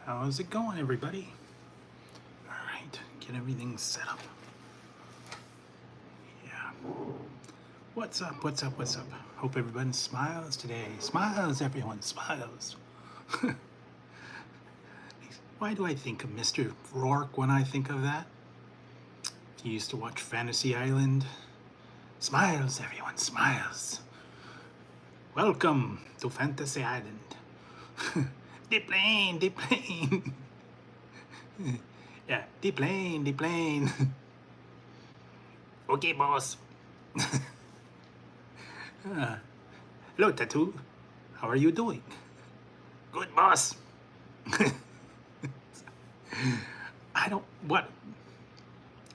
How's it going, everybody? All right, get everything set up. Yeah. What's up? What's up? What's up? Hope everyone smiles today. Smiles, everyone, smiles. Why do I think of Mr. Rourke when I think of that? You used to watch Fantasy Island. Smiles, everyone, smiles. Welcome to Fantasy Island. The plane, the plane. Yeah, the plane, the plane. Okay, boss. Hello, Tattoo. How are you doing? Good, boss. What?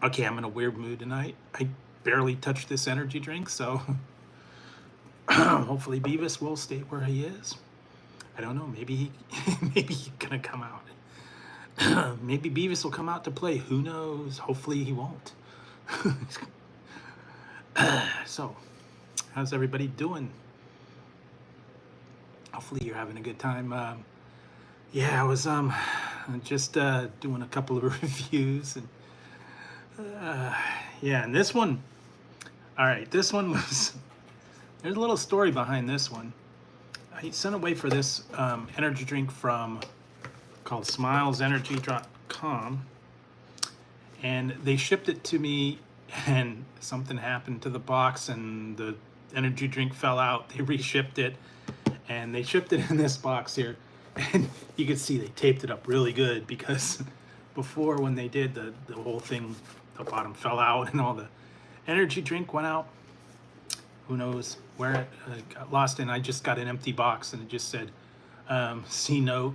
Okay, I'm in a weird mood tonight. I barely touched this energy drink, so hopefully Beavis will stay where he is. I don't know. Maybe he's gonna come out. Maybe Beavis will come out to play. Who knows? Hopefully he won't. So, how's everybody doing? Hopefully you're having a good time. Yeah, I was just doing a couple of reviews, and yeah, and this one. All right, this one was. There's a little story behind this one. I sent away for this energy drink called SmilesEnergy.com, and they shipped it to me, and something happened to the box, and the energy drink fell out. They reshipped it, and they shipped it in this box here, and you can see they taped it up really good, because before, when they did, the whole thing, the bottom fell out and all the energy drink went out. Who knows where it got lost in. I just got an empty box, and it just said C note.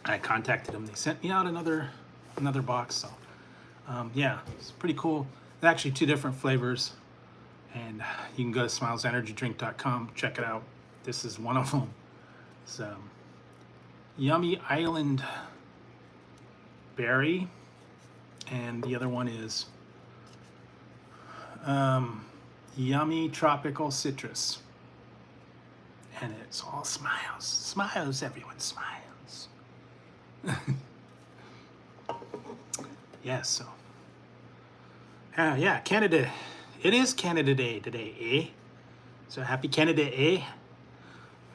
I contacted them. They sent me out another box. So yeah, it's pretty cool. There's actually 2 different flavors, and you can go to SmilesEnergyDrink.com, check it out. This is one of them. It's Yummy Island Berry, and the other one is Yummy Tropical Citrus. And it's all smiles. Smiles, everyone, smiles. Yeah, so. Yeah, Canada. It is Canada Day today, eh? So happy Canada Day, eh?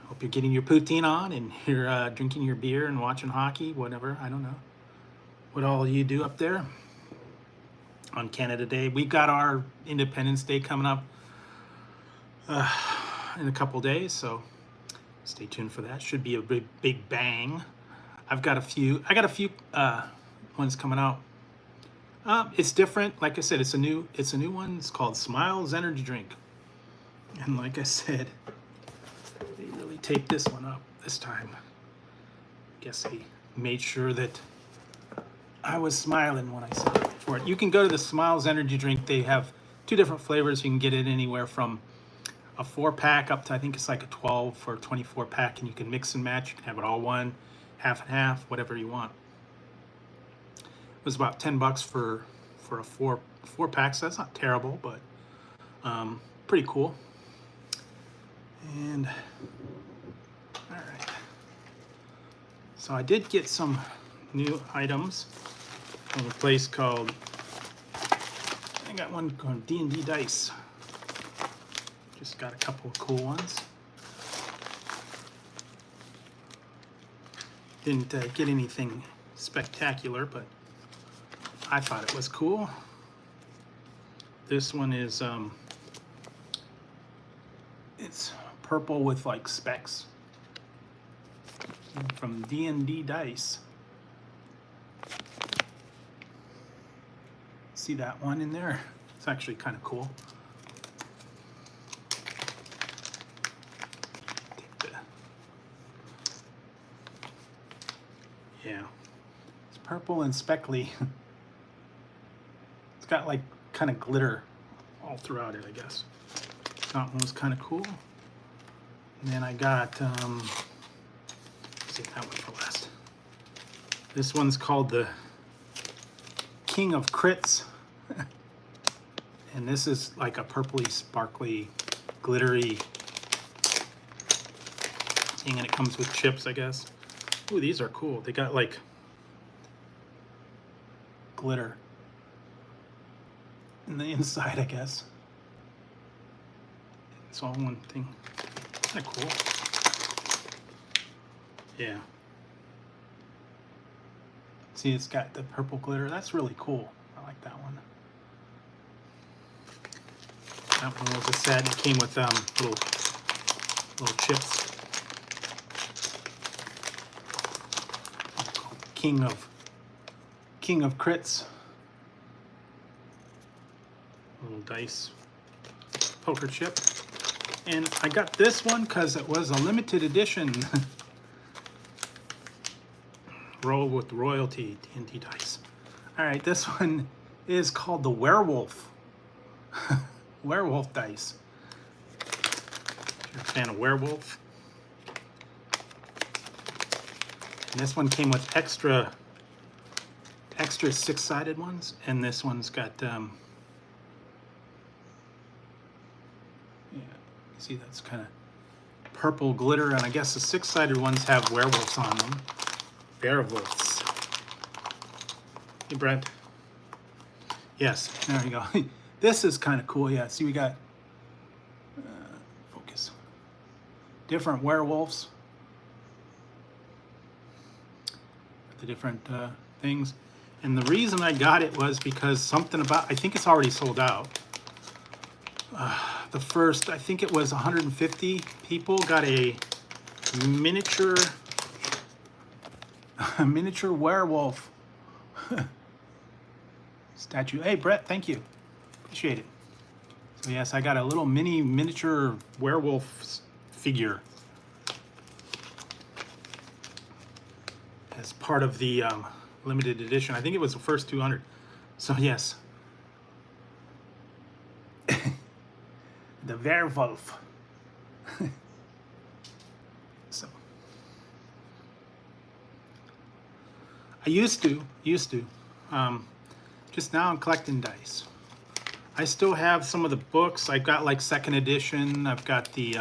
Hope you're getting your poutine on, and you're drinking your beer and watching hockey, whatever. I don't know what all you do up there on Canada Day. We've got our Independence Day coming up in a couple days, so stay tuned for that. Should be a big bang. I got a few ones coming out. It's different. Like I said, it's a new one. It's called Smiles Energy Drink, and like I said, they really taped this one up this time. Guess they made sure that I was smiling when I said it for it. You can go to the Smiles Energy Drink. They have 2 different flavors. You can get it anywhere from a 4-pack up to, I think it's like a 12 or 24 pack, and you can mix and match. You can have it all one, half and half, whatever you want. It was about $10 for a 4-pack, so that's not terrible, but pretty cool. And all right, so I did get some new items from a place called, I got one called D&D Dice. Just got a couple of cool ones. Didn't get anything spectacular, but I thought it was cool. This one is it's purple with like specks, from D&D Dice. See that one in there? It's actually kind of cool. Yeah, it's purple and speckly. It's got like kind of glitter all throughout it, I guess. That one was kind of cool. And then I got, let's save that one for last. This one's called the King of Crits. And this is like a purpley, sparkly, glittery thing, and it comes with chips, I guess. Ooh, these are cool. They got like glitter in the inside, I guess. It's all one thing. Kind of cool. Yeah. See, it's got the purple glitter. That's really cool. I like that one. That one was a set. It came with little chips. King of crits. Little dice poker chip. And I got this one because it was a limited edition. Roll with royalty D&D dice. All right, this one is called the werewolf. Werewolf dice. If you're a fan of werewolf. And this one came with extra 6-sided ones, and this one's got yeah, see, that's kind of purple glitter, and I guess the 6-sided ones have werewolves on them. Werewolves. Hey, Brent. Yes, there you go. This is kind of cool. Yeah, see, we got focus. Different werewolves. The different things. And the reason I got it was because something about, I think it's already sold out. The first, I think it was 150 people got a miniature werewolf statue. Hey, Brett, thank you. Appreciate it. So yes, I got a little miniature werewolf figure as part of the limited edition. I think it was the first 200. So yes. The werewolf. So I used to. Just now I'm collecting dice. I still have some of the books. I've got like 2nd edition. I've got the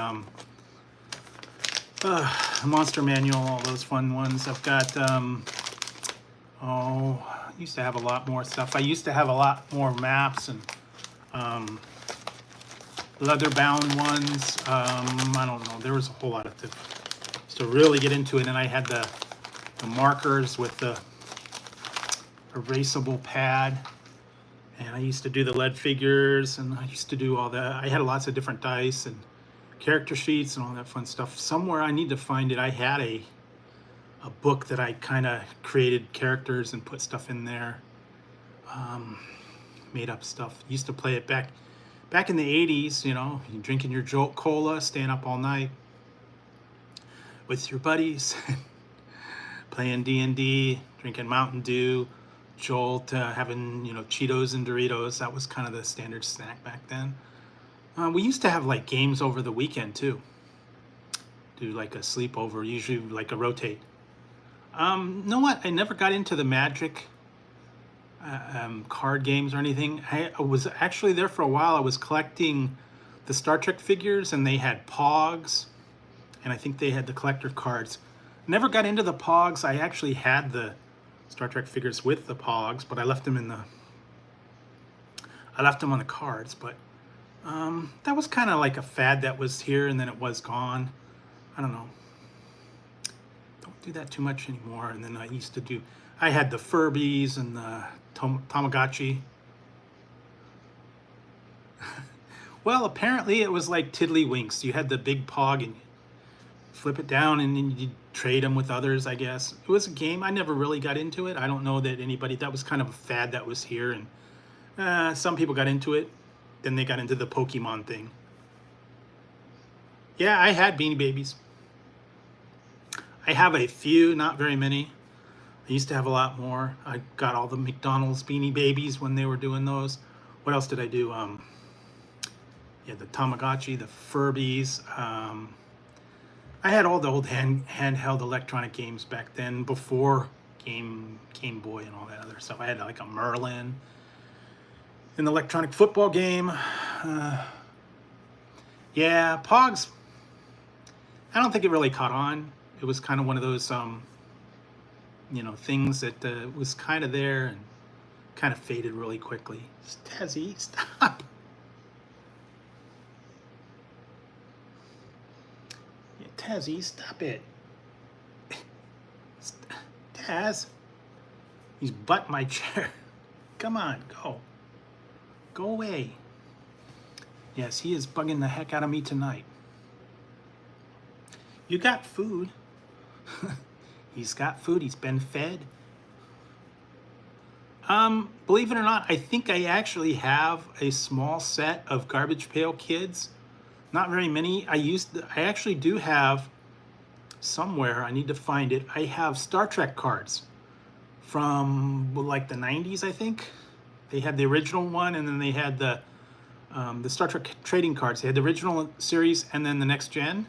Monster Manual, all those fun ones. I've got I used to have a lot more stuff. I used to have a lot more maps and leather-bound ones. I don't know. There was a whole lot of stuff to really get into it. And I had the markers with the erasable pad. And I used to do the lead figures, and I used to do all that. I had lots of different dice and character sheets and all that fun stuff. Somewhere I need to find it. I had a book that I kind of created characters and put stuff in there. Made up stuff. Used to play it back in the 80s, you know, drinking your Jolt Cola, staying up all night with your buddies, playing D&D, drinking Mountain Dew, Jolt, having, you know, Cheetos and Doritos. That was kind of the standard snack back then. We used to have like games over the weekend too. Do like a sleepover, usually like a rotate. You know what? I never got into the Magic card games or anything. I was actually there for a while. I was collecting the Star Trek figures, and they had Pogs, and I think they had the collector cards. Never got into the Pogs. I actually had the Star Trek figures with the Pogs, but I left them on the cards. But that was kind of like a fad that was here, and then it was gone. I don't know. Don't do that too much anymore. And then I had the Furbies and the Tamagotchi. Well, apparently it was like Tiddlywinks. You had the big Pog and you flip it down and then you trade them with others, I guess. It was a game. I never really got into it. I don't know that that was kind of a fad that was here, and some people got into it. Then they got into the Pokemon thing. Yeah, I had Beanie Babies. I have a few, not very many. I used to have a lot more. I got all the McDonald's Beanie Babies when they were doing those. What else did I do? Yeah, the Tamagotchi, the Furbies. I had all the old handheld electronic games back then, before Game Boy and all that other stuff. I had like a Merlin, an electronic football game. Yeah, Pogs. I don't think it really caught on. It was kind of one of those things that was kind of there and kind of faded really quickly. Tazzy, stop. Yeah, Tazzy, stop it. Taz, he's butting my chair. Come on, go. Go away. Yes, he is bugging the heck out of me tonight. You got food. He's got food. He's been fed. Believe it or not, I think I actually have a small set of Garbage Pail Kids. Not very many. I actually do have somewhere. I need to find it. I have Star Trek cards from like the 90s, I think. They had the original one, and then they had the Star Trek trading cards. They had the original series and then the next gen.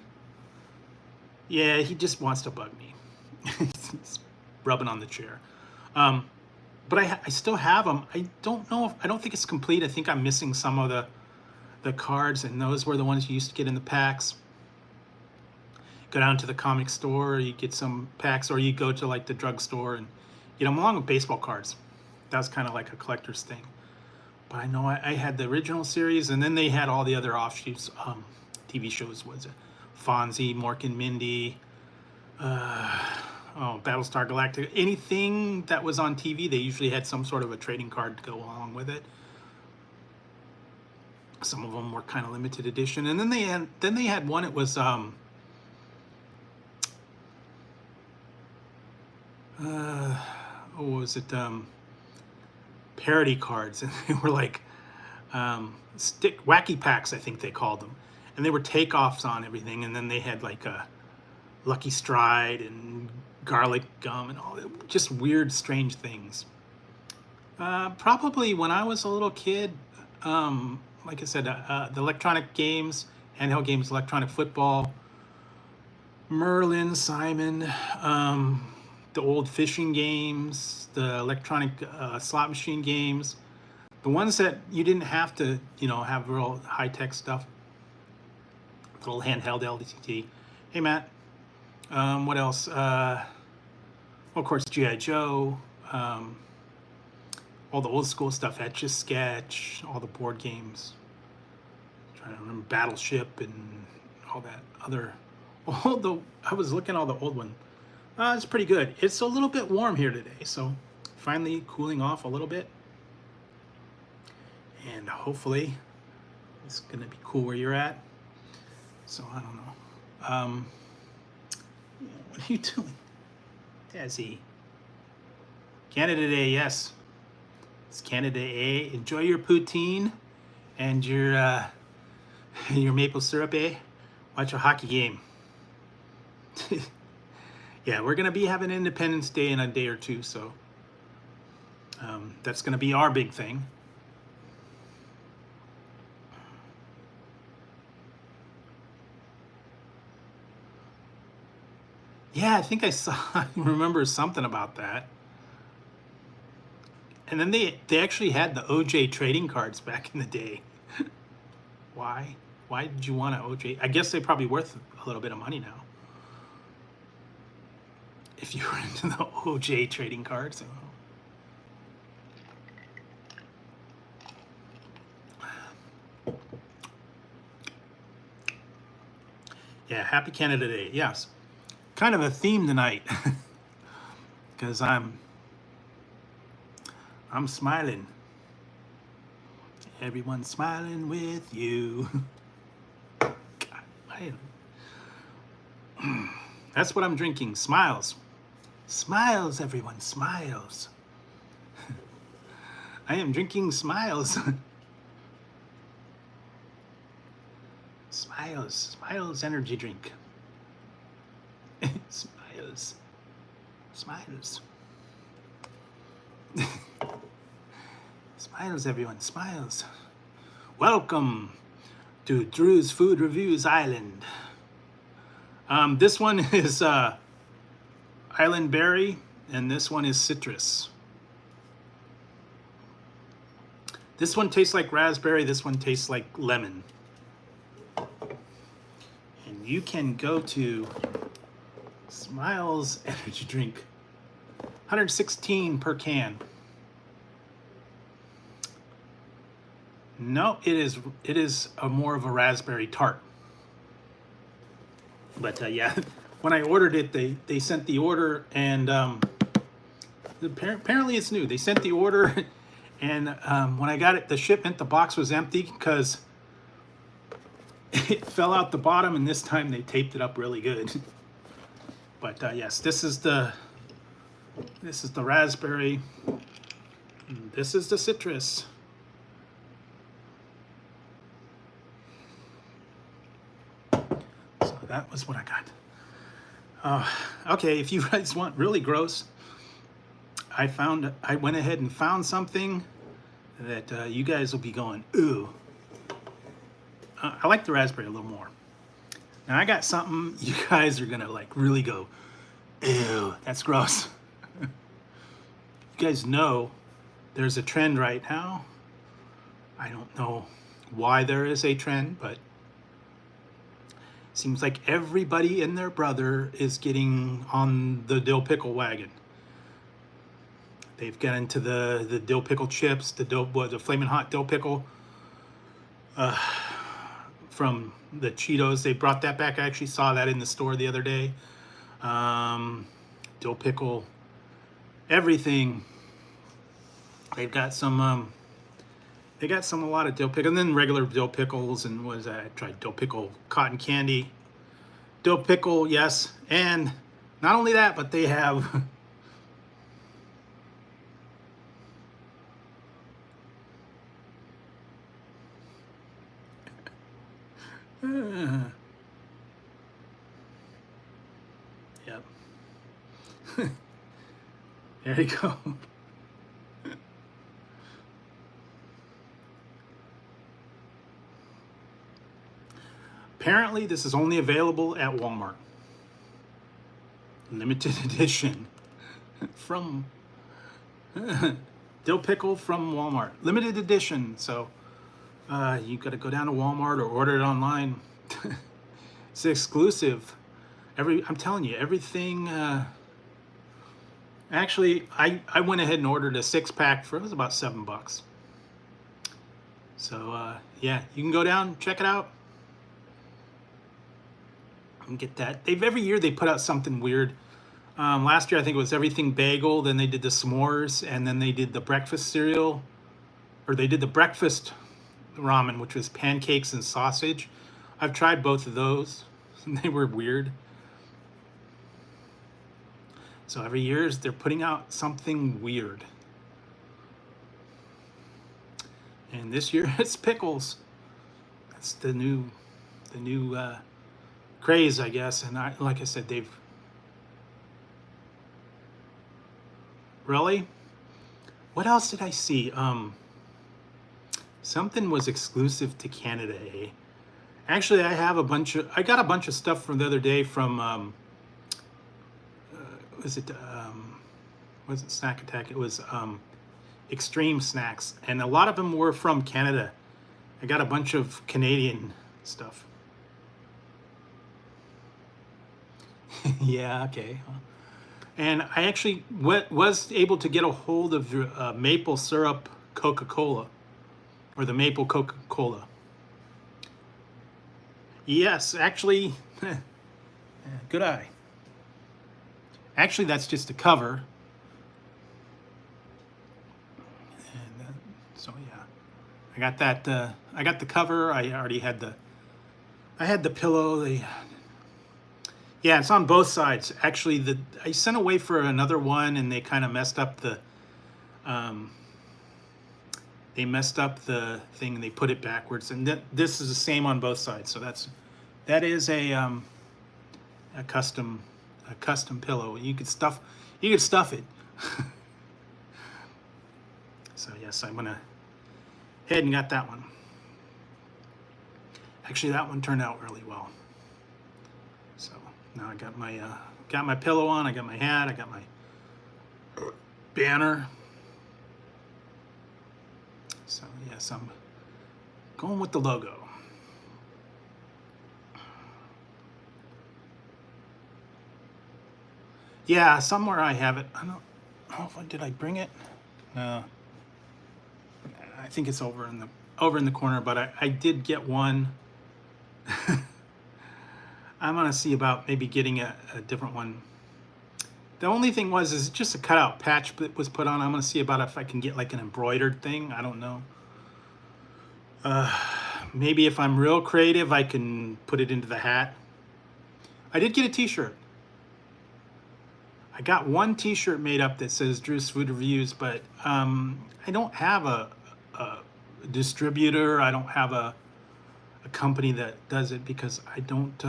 Yeah, he just wants to bug me. He's rubbing on the chair. But I still have them. I don't think it's complete. I think I'm missing some of the cards, and those were the ones you used to get in the packs. Go down to the comic store, you get some packs, or you go to like the drugstore and get them along with baseball cards. That was kind of like a collector's thing. But I know I had the original series, and then they had all the other offshoots. TV shows, was it Fonzie, Mork and Mindy, Battlestar Galactica. Anything that was on TV, they usually had some sort of a trading card to go along with it. Some of them were kind of limited edition, and then they had one. It was what was it? Parody cards, and they were like wacky packs, I think they called them, and they were takeoffs on everything. And then they had like a Lucky Stride and garlic gum and all that, just weird, strange things. Probably when I was a little kid, like I said, the electronic games, handheld games, electronic football, Merlin, Simon, the old fishing games, the electronic slot machine games, the ones that you didn't have to, have real high-tech stuff. Little handheld LCD. Hey, Matt. What else? Of course, G.I. Joe. All the old school stuff, Etch-a-Sketch, all the board games. I'm trying to remember Battleship and all that other. I was looking at all the old one. It's pretty good. It's a little bit warm here today, so finally cooling off a little bit. And hopefully it's going to be cool where you're at. So I don't know. What are you doing? Dazzy. Canada Day, yes. It's Canada Day. Enjoy your poutine and your maple syrup, eh? Watch a hockey game. Yeah, we're going to be having Independence Day in a day or two, so that's going to be our big thing. Yeah, I think I remember something about that. And then they actually had the OJ trading cards back in the day. Why? Why did you want an OJ? I guess they're probably worth a little bit of money now. If you were into the OJ trading cards. Yeah, happy Canada Day. Yes. Kind of a theme tonight. Because I'm smiling. Everyone's smiling with you. God, that's what I'm drinking. Smiles. Smiles, everyone. Smiles. I am drinking Smiles. Smiles. Smiles energy drink. Smiles. Smiles. Smiles, everyone. Smiles. Welcome to Drew's Food Reviews Island. This one is Island Berry, and this one is Citrus. This one tastes like raspberry. This one tastes like lemon. And you can go to Smiles Energy Drink 116 per can. No, it is more of a raspberry tart. But yeah, when I ordered it, they sent the order, and apparently it's new. They sent the order, and when I got it, the shipment, the box was empty because it fell out the bottom, and this time they taped it up really good. But yes, this is the raspberry. This is the citrus. So that was what I got. Okay, if you guys want really gross, I went ahead and found something that you guys will be going, ooh. I like the raspberry a little more. Now I got something you guys are gonna like really go, ew, that's gross. You guys know there's a trend right now. I don't know why there is a trend, but it seems like everybody and their brother is getting on the dill pickle wagon. They've got into the dill pickle chips, the flaming hot dill pickle from the Cheetos. They brought that back. I actually saw that in the store the other day. Dill pickle, everything. They've got some. A lot of dill pickle, and then regular dill pickles, and what is that? I tried dill pickle cotton candy. Dill pickle, yes, and not only that, but they have. Yep. There you go. Apparently, this is only available at Walmart. Limited edition from dill pickle from Walmart. Limited edition. So you got to go down to Walmart or order it online. It's exclusive. I'm telling you, everything. Actually, I went ahead and ordered a 6-pack for, it was about $7. So yeah, you can go down, check it out, and get that. Every year they put out something weird. Last year I think it was everything bagel. Then they did the s'mores, and then they did the breakfast cereal, or they did the breakfast ramen, which was pancakes and sausage. I've tried both of those, and they were weird. So every year they're putting out something weird. And this year it's pickles. That's the new craze, I guess. And like I said, they've really. What else did I see? Something was exclusive to Canada. Eh? Actually, I got a bunch of stuff from the other day from. Wasn't Snack Attack? It was Extreme Snacks, and a lot of them were from Canada. I got a bunch of Canadian stuff. Yeah, okay. And I actually was able to get a hold of maple syrup Coca-Cola, or the maple Coca-Cola. Yes, actually, good eye. Actually, that's just a cover. And so yeah, I got that. I got the cover. I already had the pillow. Yeah, it's on both sides. Actually, I sent away for another one, and they kind of messed up the. They messed up the thing, and they put it backwards. And this is the same on both sides. So that is a custom pillow. You could stuff it. So yes, I went ahead and got that one. Actually, that one turned out really well. So now I got my pillow on. I got my hat. I got my banner. So yes, I'm going with the logo. Yeah, somewhere I have it. I don't. Oh, did I bring it? No. I think it's over in the corner, but I did get one. I'm gonna see about maybe getting a different one. The only thing is just a cutout patch that was put on. I'm gonna see about if I can get like an embroidered thing. I don't know. Maybe if I'm real creative, I can put it into the hat. I did get a t-shirt. I got one t-shirt made up that says Drew's Food Reviews, but I don't have a distributor. I don't have a company that does it because I don't.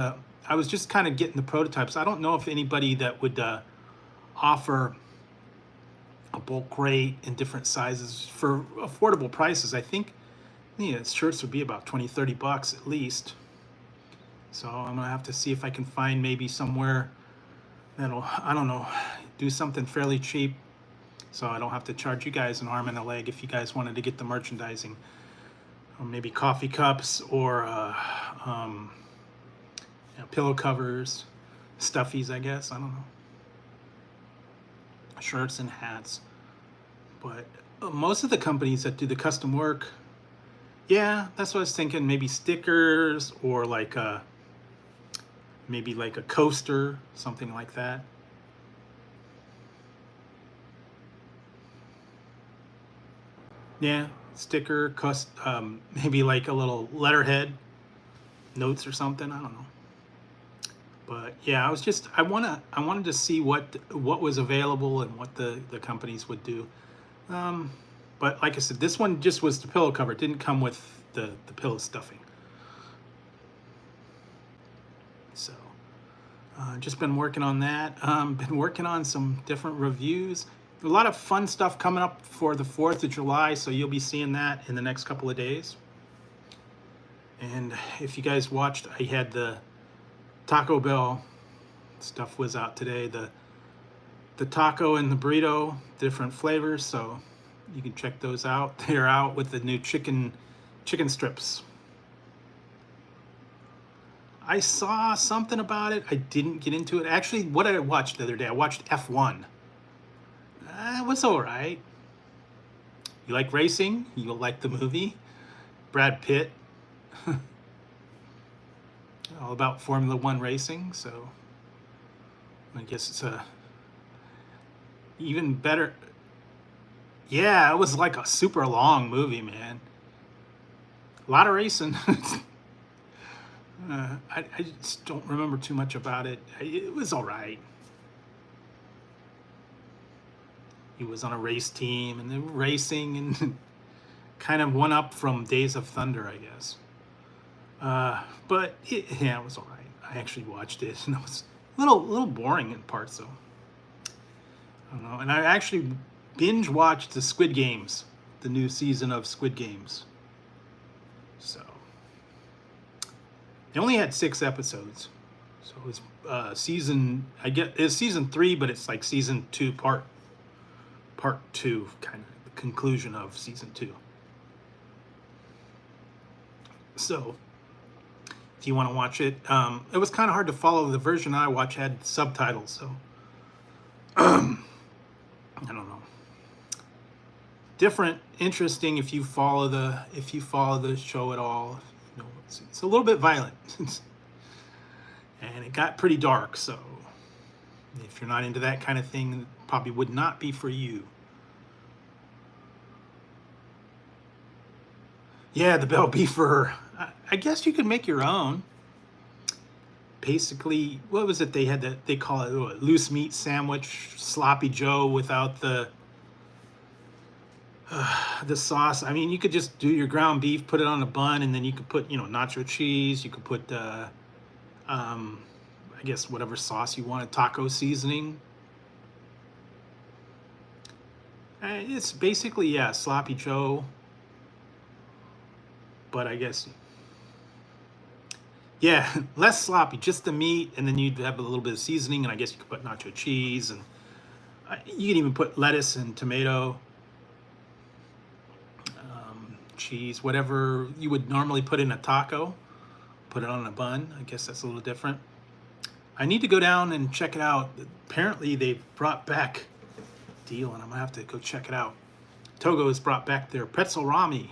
I was just kind of getting the prototypes. I don't know if anybody that would offer a bulk rate in different sizes for affordable prices. I think shirts would be about 20-30 bucks at least. So I'm gonna have to see if I can find maybe somewhere that'll, I don't know, do something fairly cheap, so I don't have to charge you guys an arm and a leg if you guys wanted to get the merchandising, or maybe coffee cups or pillow covers, stuffies, I guess. I don't know, shirts and hats. But most of the companies that do the custom work, yeah, that's what I was thinking. Maybe stickers or like maybe like a coaster, something like that. Yeah, sticker, maybe like a little letterhead, notes or something. I don't know. But yeah, I wanted to see what was available and what the companies would do. But like I said, this one just was the pillow cover. It didn't come with the pillow stuffing. So just been working on that. Been working on some different reviews. A lot of fun stuff coming up for the 4th of July, so you'll be seeing that in the next couple of days. And if you guys watched, I had the Taco Bell stuff was out today. The taco and the burrito, different flavors, so you can check those out. They're out with the new chicken strips. I saw something about it. I didn't get into it. Actually, what did I watch the other day? I watched F1. It was all right. You like racing? You'll like the movie. Brad Pitt. All about Formula One racing, so I guess it's even better. Yeah, it was like a super long movie, man. A lot of racing. I just don't remember too much about it. It was all right. He was on a race team and they were racing and kind of one up from Days of Thunder, I guess. But it was all right. I actually watched it and it was a little boring in parts, though. I don't know. And I actually binge watched the Squid Games, the new season of Squid Games. So they only had 6 episodes, so it was it's season 3, but it's like season 2 part 2, kind of the conclusion of season 2. So if you want to watch it, it was kind of hard to follow. The version I watched had subtitles, so I don't know. Different, interesting if you follow the show at all. You know, it's a little bit violent, and it got pretty dark. So if you're not into that kind of thing, it probably would not be for you. Yeah, the Bell Beefer. I guess you could make your own. Basically, what was it? They call it loose meat sandwich, sloppy Joe without the sauce. I mean, you could just do your ground beef, put it on a bun, and then you could put, nacho cheese. You could put, I guess, whatever sauce you wanted, taco seasoning. It's basically, yeah, sloppy Joe. But I guess, yeah, less sloppy, just the meat, and then you'd have a little bit of seasoning, and I guess you could put nacho cheese, and you can even put lettuce and tomato, cheese, whatever you would normally put in a taco, put it on a bun. I guess that's a little different. I need to go down and check it out. Apparently they've brought back deal, and I'm gonna have to go check it out. Togo has brought back their pretzel rami.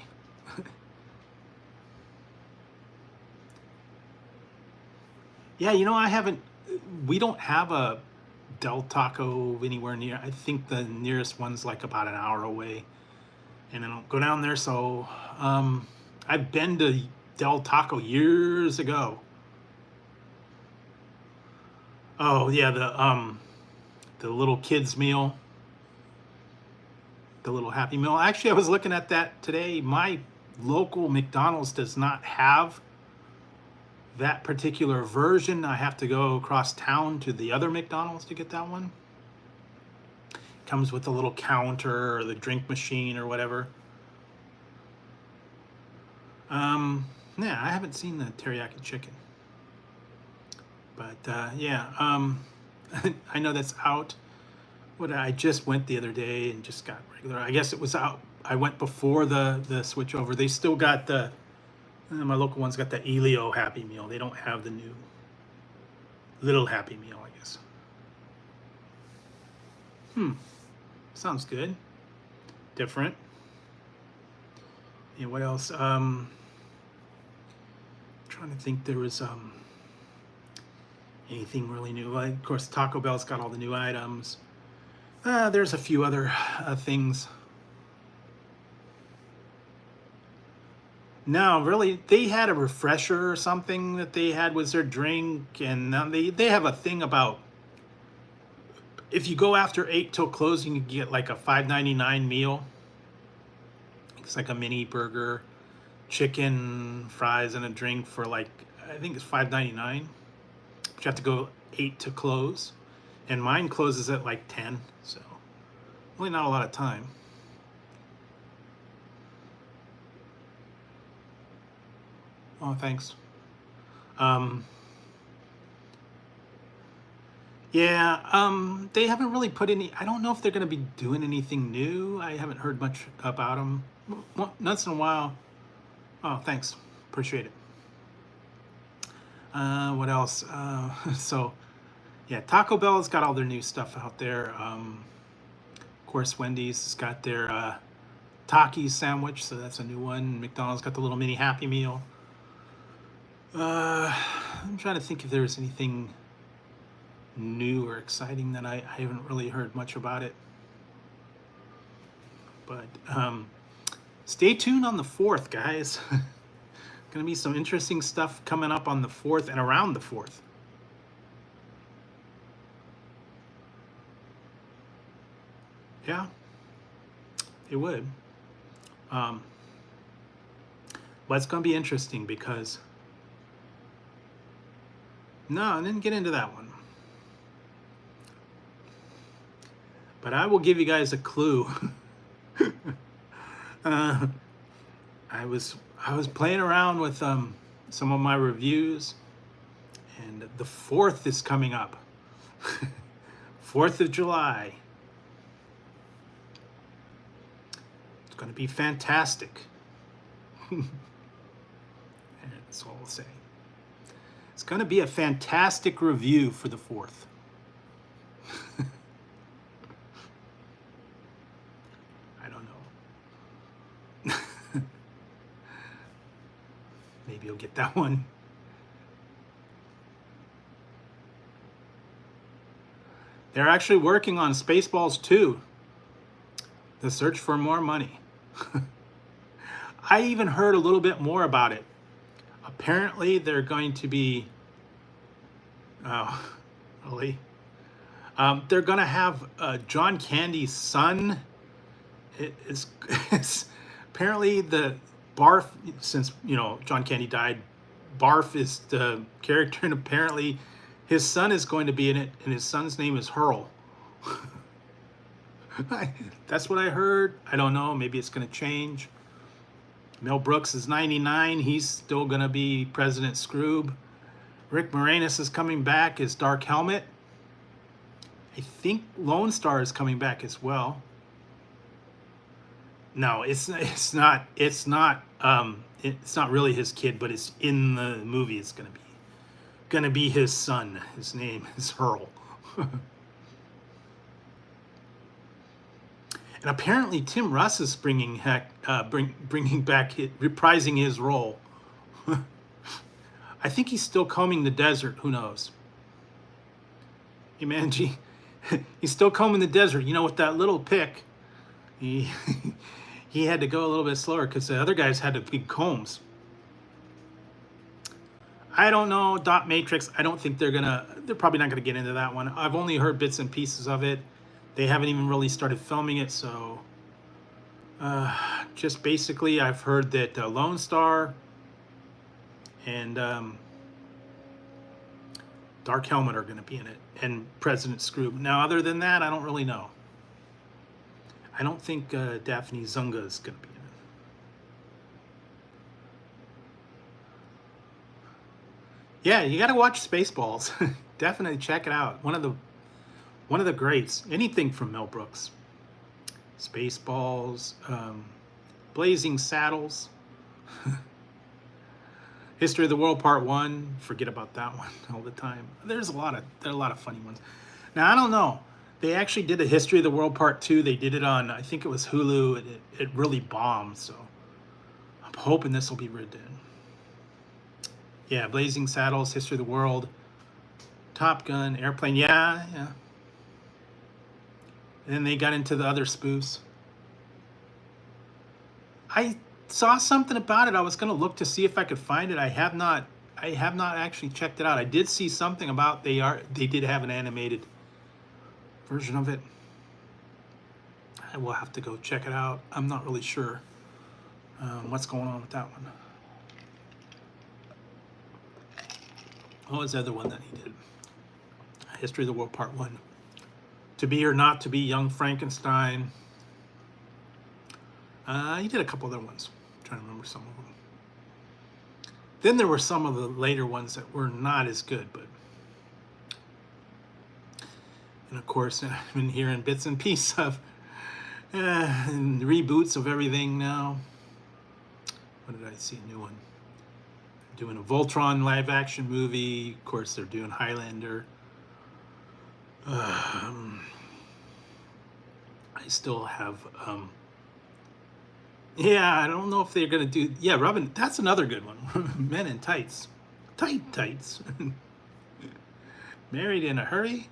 Yeah, you know, we don't have a Del Taco anywhere near. I think the nearest one's like about an hour away, and then I'll go down there. So I've been to Del Taco years ago. Oh yeah, the little kids meal, the little Happy Meal. Actually, I was looking at that today. My local McDonald's does not have that particular version. I have to go across town to the other McDonald's to get that one. Comes with a little counter or the drink machine or whatever. Yeah, I haven't seen the teriyaki chicken, but yeah, I know that's out. I just went the other day and just got regular. I guess it was out. I went before the switch over. They still got my local one's got the Elio Happy Meal. They don't have the new little Happy Meal, I guess. Sounds good. Different. And what else? Trying to think there was anything really new. Well, of course, Taco Bell's got all the new items. There's a few other things. No, really, they had a refresher or something that they had was their drink, and they have a thing about if you go after 8 till closing, you get like a $5.99 meal. It's like a mini burger, chicken, fries, and a drink for like, I think it's $5.99. But you have to go 8 to close, and mine closes at like 10, so really not a lot of time. Oh, thanks. Yeah, they haven't really put any. I don't know if they're going to be doing anything new. I haven't heard much about them. Once in a while. Oh, thanks. Appreciate it. What else? So, yeah, Taco Bell's got all their new stuff out there. Of course, Wendy's has got their Takis sandwich, so that's a new one. McDonald's got the little mini Happy Meal. I'm trying to think if there's anything new or exciting that I haven't really heard much about it. But stay tuned on the 4th, guys. Gonna be some interesting stuff coming up on the 4th and around the 4th. Yeah, it would. But it's gonna be interesting because no, I didn't get into that one. But I will give you guys a clue. I was playing around with some of my reviews, and the 4th is coming up. 4th of July. It's going to be fantastic. That's all I'll say. It's going to be a fantastic review for the 4th. I don't know. Maybe you'll get that one. They're actually working on Spaceballs 2, The Search for More Money. I even heard a little bit more about it. Apparently, they're going to be. Oh, really? They're going to have John Candy's son. It's apparently the Barf, since John Candy died. Barf is the character, and apparently his son is going to be in it, and his son's name is Hurl. That's what I heard. I don't know. Maybe it's going to change. Mel Brooks is 99. He's still going to be President Scroob. Rick Moranis is coming back as Dark Helmet. I think Lone Star is coming back as well. No, it's not really his kid, but it's in the movie. It's gonna be his son. His name is Hurl. And apparently Tim Russ is bringing back, reprising his role. I think he's still combing the desert. Who knows? Hey, man, he's still combing the desert. You know, with that little pick, he he had to go a little bit slower because the other guys had the big combs. I don't know, Dot Matrix. I don't think they're probably not gonna get into that one. I've only heard bits and pieces of it. They haven't even really started filming it, so just basically I've heard that Lone Star and Dark Helmet are gonna be in it, and President Scroob. Now, other than that, I don't really know. I don't think Daphne Zunga is gonna be in it. Yeah, you got to watch Spaceballs. Definitely check it out. One of the greats. Anything from Mel Brooks. Spaceballs, Blazing Saddles, History of the World Part 1. Forget about that one all the time. There are a lot of funny ones. Now, I don't know. They actually did a History of the World Part 2. They did it on, I think it was Hulu. It really bombed, so I'm hoping this will be rid in. Yeah, Blazing Saddles, History of the World, Top Gun, Airplane. Yeah. And then they got into the other spoofs. I saw something about it. I was going to look to see if I could find it. I have not actually checked it out. I did see something about they did have an animated version of it. I will have to go check it out. I'm not really sure what's going on with that one. What was the other one that he did? History of the World Part 1. To Be or Not to Be, Young Frankenstein. He did a couple other ones. I'm trying to remember some of them. Then there were some of the later ones that were not as good, but... And of course, I've been hearing bits and pieces of and reboots of everything now. What did I see? A new one. Doing a Voltron live action movie. Of course, they're doing Highlander. I still have yeah, I don't know if they're gonna do, yeah, Robin, that's another good one. Men in Tights. Tights. Married in a Hurry.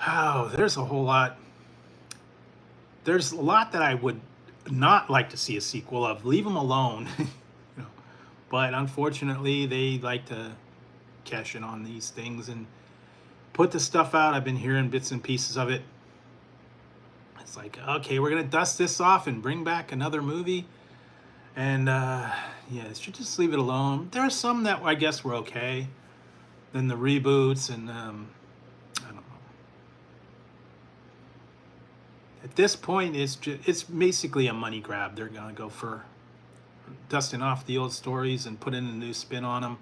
Oh, there's a whole lot. There's a lot that I would not like to see a sequel of. Leave them alone. But unfortunately, they like to cash in on these things and put the stuff out. I've been hearing bits and pieces of it. It's like, okay, we're gonna dust this off and bring back another movie, and yeah, should just leave it alone. There are some that I guess were okay. Then the reboots, and I don't know. At this point, it's basically a money grab. They're gonna go for dusting off the old stories and putting a new spin on them.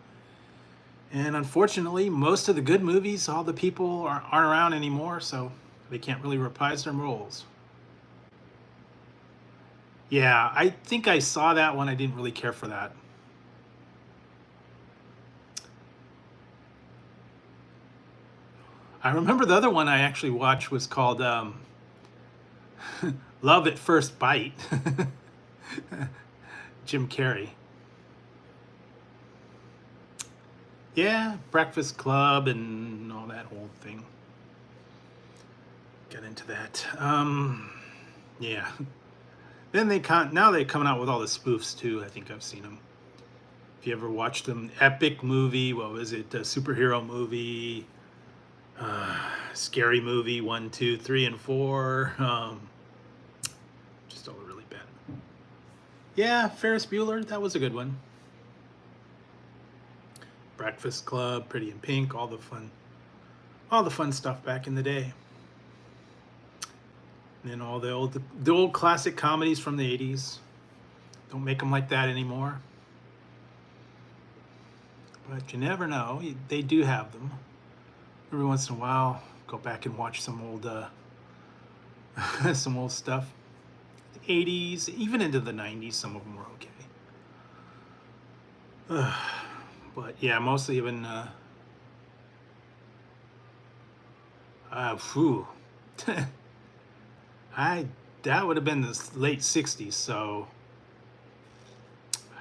And unfortunately, most of the good movies, all the people aren't around anymore, so they can't really reprise their roles. Yeah, I think I saw that one. I didn't really care for that. I remember the other one I actually watched was called Love at First Bite. Jim Carrey. Yeah, Breakfast Club and all that whole thing. Get into that. Yeah. Then now they're coming out with all the spoofs too. I think I've seen them. If you ever watched them, epic movie. What was it? A superhero movie. Scary movie 1, 2, 3, and 4. Just all really bad. Yeah, Ferris Bueller. That was a good one. Breakfast Club, Pretty in Pink, all the fun stuff back in the day. And then all the old classic comedies from the 80s. Don't make them like that anymore. But you never know. They do have them. Every once in a while, go back and watch some old some old stuff. The 80s, even into the 90s, some of them were okay. But yeah, mostly even Phew. That would have been the late 60s, so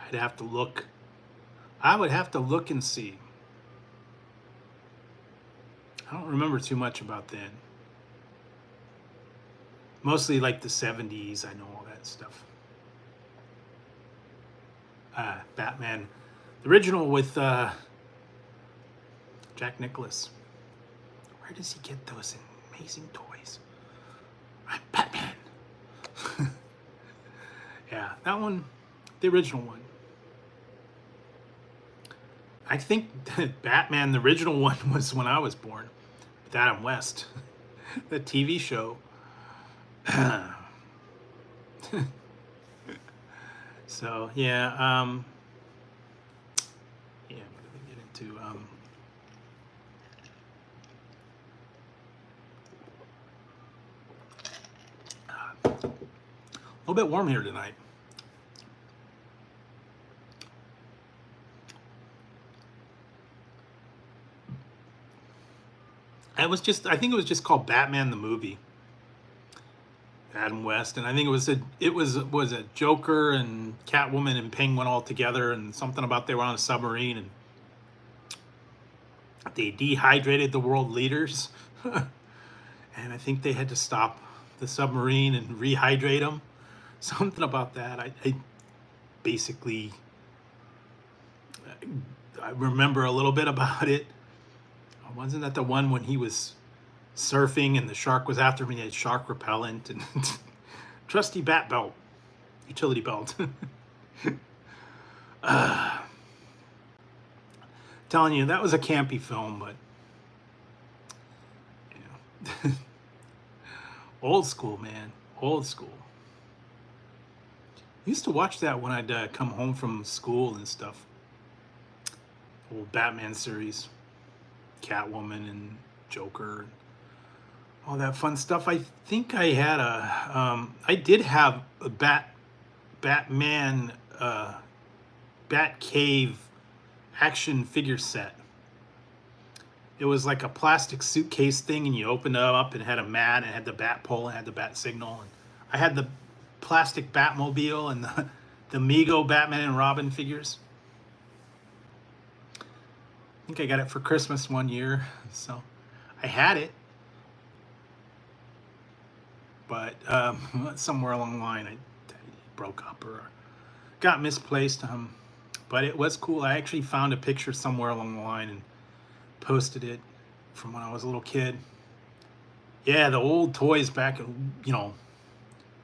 I'd have to look. I would have to look and see. I don't remember too much about then. Mostly like the 70s, I know all that stuff. Batman, the original with Jack Nicklaus. Where does he get those amazing toys? I'm Batman. Yeah, that one, the original one. I think Batman, the original one, was when I was born, with Adam West, the TV show. So yeah, what did we get into? A little bit warm here tonight. I think it was just called Batman the movie. Adam West, and I think it was a Joker and Catwoman and Penguin all together, and something about they were on a submarine and they dehydrated the world leaders, and I think they had to stop the submarine and rehydrate them. Something about that. I basically I remember a little bit about it. Wasn't that the one when he was surfing and the shark was after him and he had shark repellent and trusty bat belt, utility belt? Telling you, that was a campy film, but you know. Old school, man, old school. Used to watch that when I'd come home from school and stuff. Old Batman series, Catwoman and Joker, all that fun stuff. I think I had I did have a Batman Batcave action figure set. It was like a plastic suitcase thing, and you opened it up and it had a mat and it had the bat pole and had the bat signal. And I had the plastic Batmobile and the Mego Batman and Robin figures. I think I got it for Christmas one year, so I had it. But somewhere along the line, it broke up or got misplaced. But it was cool. I actually found a picture somewhere along the line and posted it from when I was a little kid. Yeah, the old toys back in,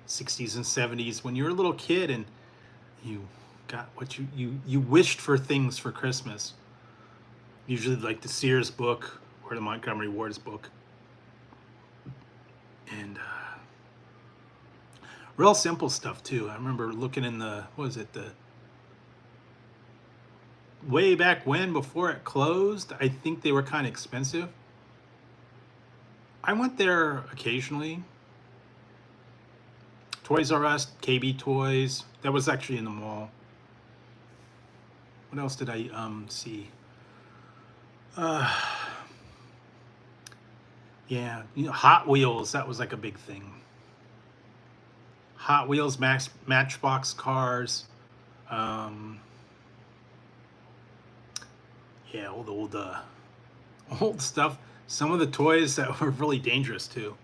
60s and 70s, when you were a little kid and you got what you wished for things for Christmas. Usually like the Sears book or the Montgomery Ward's book. And real simple stuff too. I remember looking in the way back when, before it closed. I think they were kind of expensive. I went there occasionally. Toys R Us, KB Toys. That was actually in the mall. What else did I see? Yeah, Hot Wheels. That was like a big thing. Hot Wheels, Matchbox cars. Yeah, all the old stuff. Some of the toys that were really dangerous too.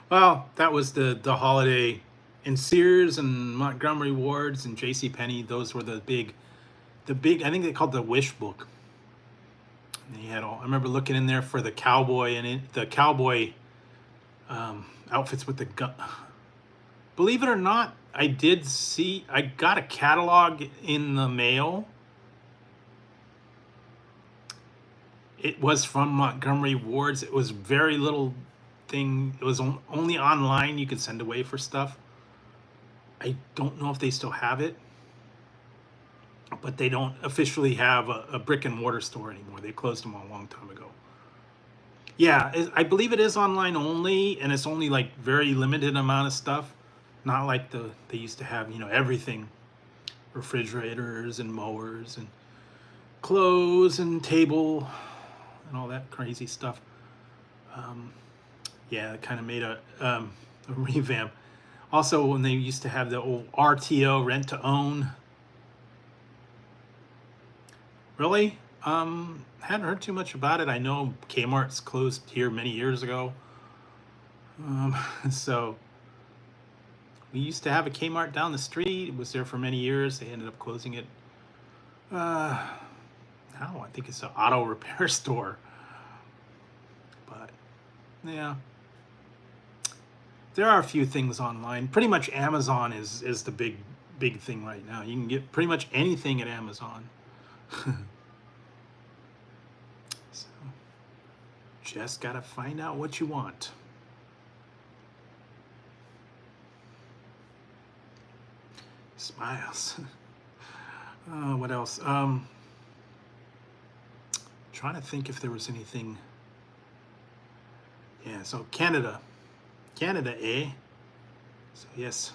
Well, that was the holiday. And Sears and Montgomery Ward's and JCPenney, those were the big, I think they called the Wish book. And they had all. I remember looking in there for the cowboy and the cowboy outfits with the gun. Believe it or not, I got a catalog in the mail. It was from Montgomery Ward's. It was very little thing. It was only online. You could send away for stuff. I don't know if they still have it, but they don't officially have a brick and mortar store anymore. They closed them a long time ago. Yeah, I believe it is online only, and it's only like very limited amount of stuff. Not like they used to have, everything. refrigerators and mowers and clothes and table and all that crazy stuff. Yeah, it kind of made a revamp. Also, when they used to have the old RTO, rent to own. Really? Hadn't heard too much about it. I know Kmart's closed here many years ago. So we used to have a Kmart down the street. It was there for many years. They ended up closing it. Now I think it's an auto repair store. But yeah, there are a few things online. Pretty much Amazon is the big thing right now. You can get pretty much anything at Amazon. So just gotta find out what you want. Smiles. What else? Trying to think if there was anything. Yeah, so Canada, eh? So yes,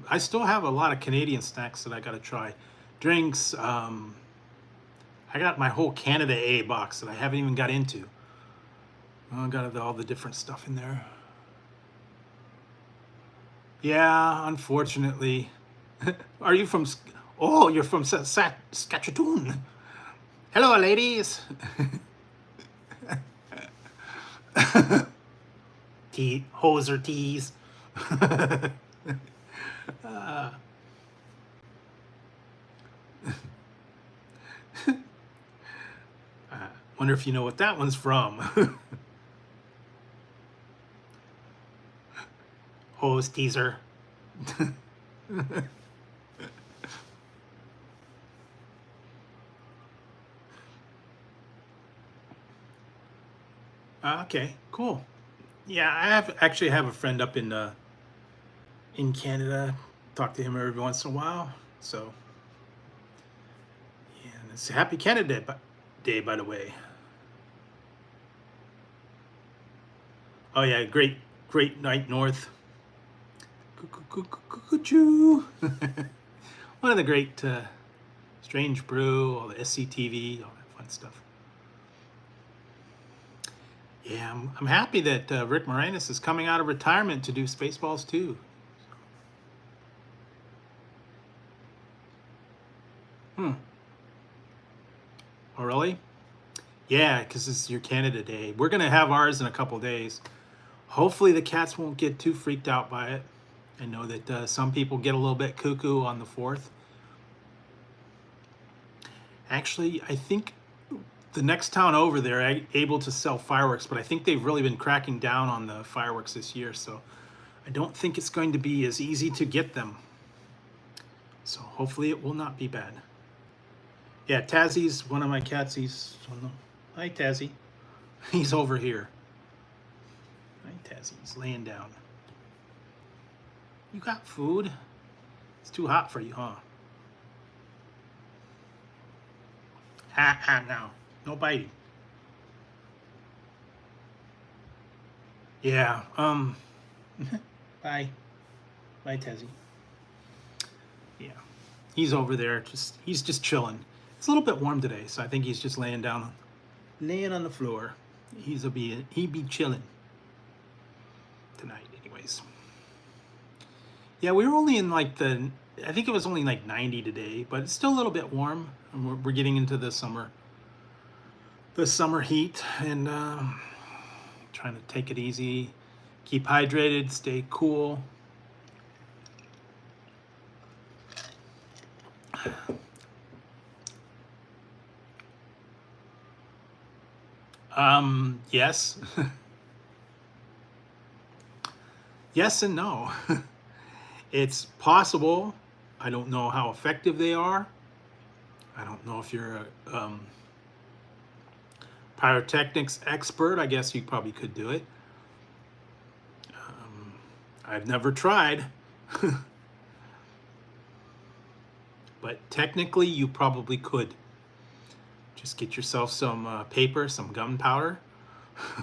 I still have a lot of Canadian snacks that I gotta try. Drinks. I got my whole Canada A box that I haven't even got into. I got all the different stuff in there. Yeah, unfortunately. Are you from? Oh, you're from Saskatchewan. Hello, ladies. Hoser tees. Wonder if you know what that one's from. Hose teaser. Okay, cool. Yeah, I actually have a friend up in Canada. Talk to him every once in a while. So, yeah, and it's Happy Canada Day, by the way. Oh yeah, great night north. One of the great Strange Brew, all the SCTV, all that fun stuff. Yeah, I'm happy that Rick Moranis is coming out of retirement to do Spaceballs too. Oh, really? Yeah, because it's your Canada Day. We're going to have ours in a couple days. Hopefully the cats won't get too freaked out by it. I know that some people get a little bit cuckoo on the 4th. Actually, I think the next town over, they're able to sell fireworks, but I think they've really been cracking down on the fireworks this year, so I don't think it's going to be as easy to get them. So hopefully it will not be bad. Yeah, Tazzie's one of my cats. Hi, Tazzie. He's over here. Hi, Tazzie. He's laying down. You got food? It's too hot for you, huh? Now. No biting. Yeah, bye. Bye, Tezzy. Yeah, he's over there. He's just chilling. It's a little bit warm today, so I think he's just laying on the floor. He'd be chilling tonight, anyways. Yeah, we were only in I think it was only like 90 today, but it's still a little bit warm. And we're getting into the summer heat, and trying to take it easy, keep hydrated, stay cool. Yes. Yes and no. It's possible. I don't know how effective they are. I don't know if you're a pyrotechnics expert. I guess you probably could do it. I've never tried. But technically you probably could. Just get yourself some paper, some gunpowder,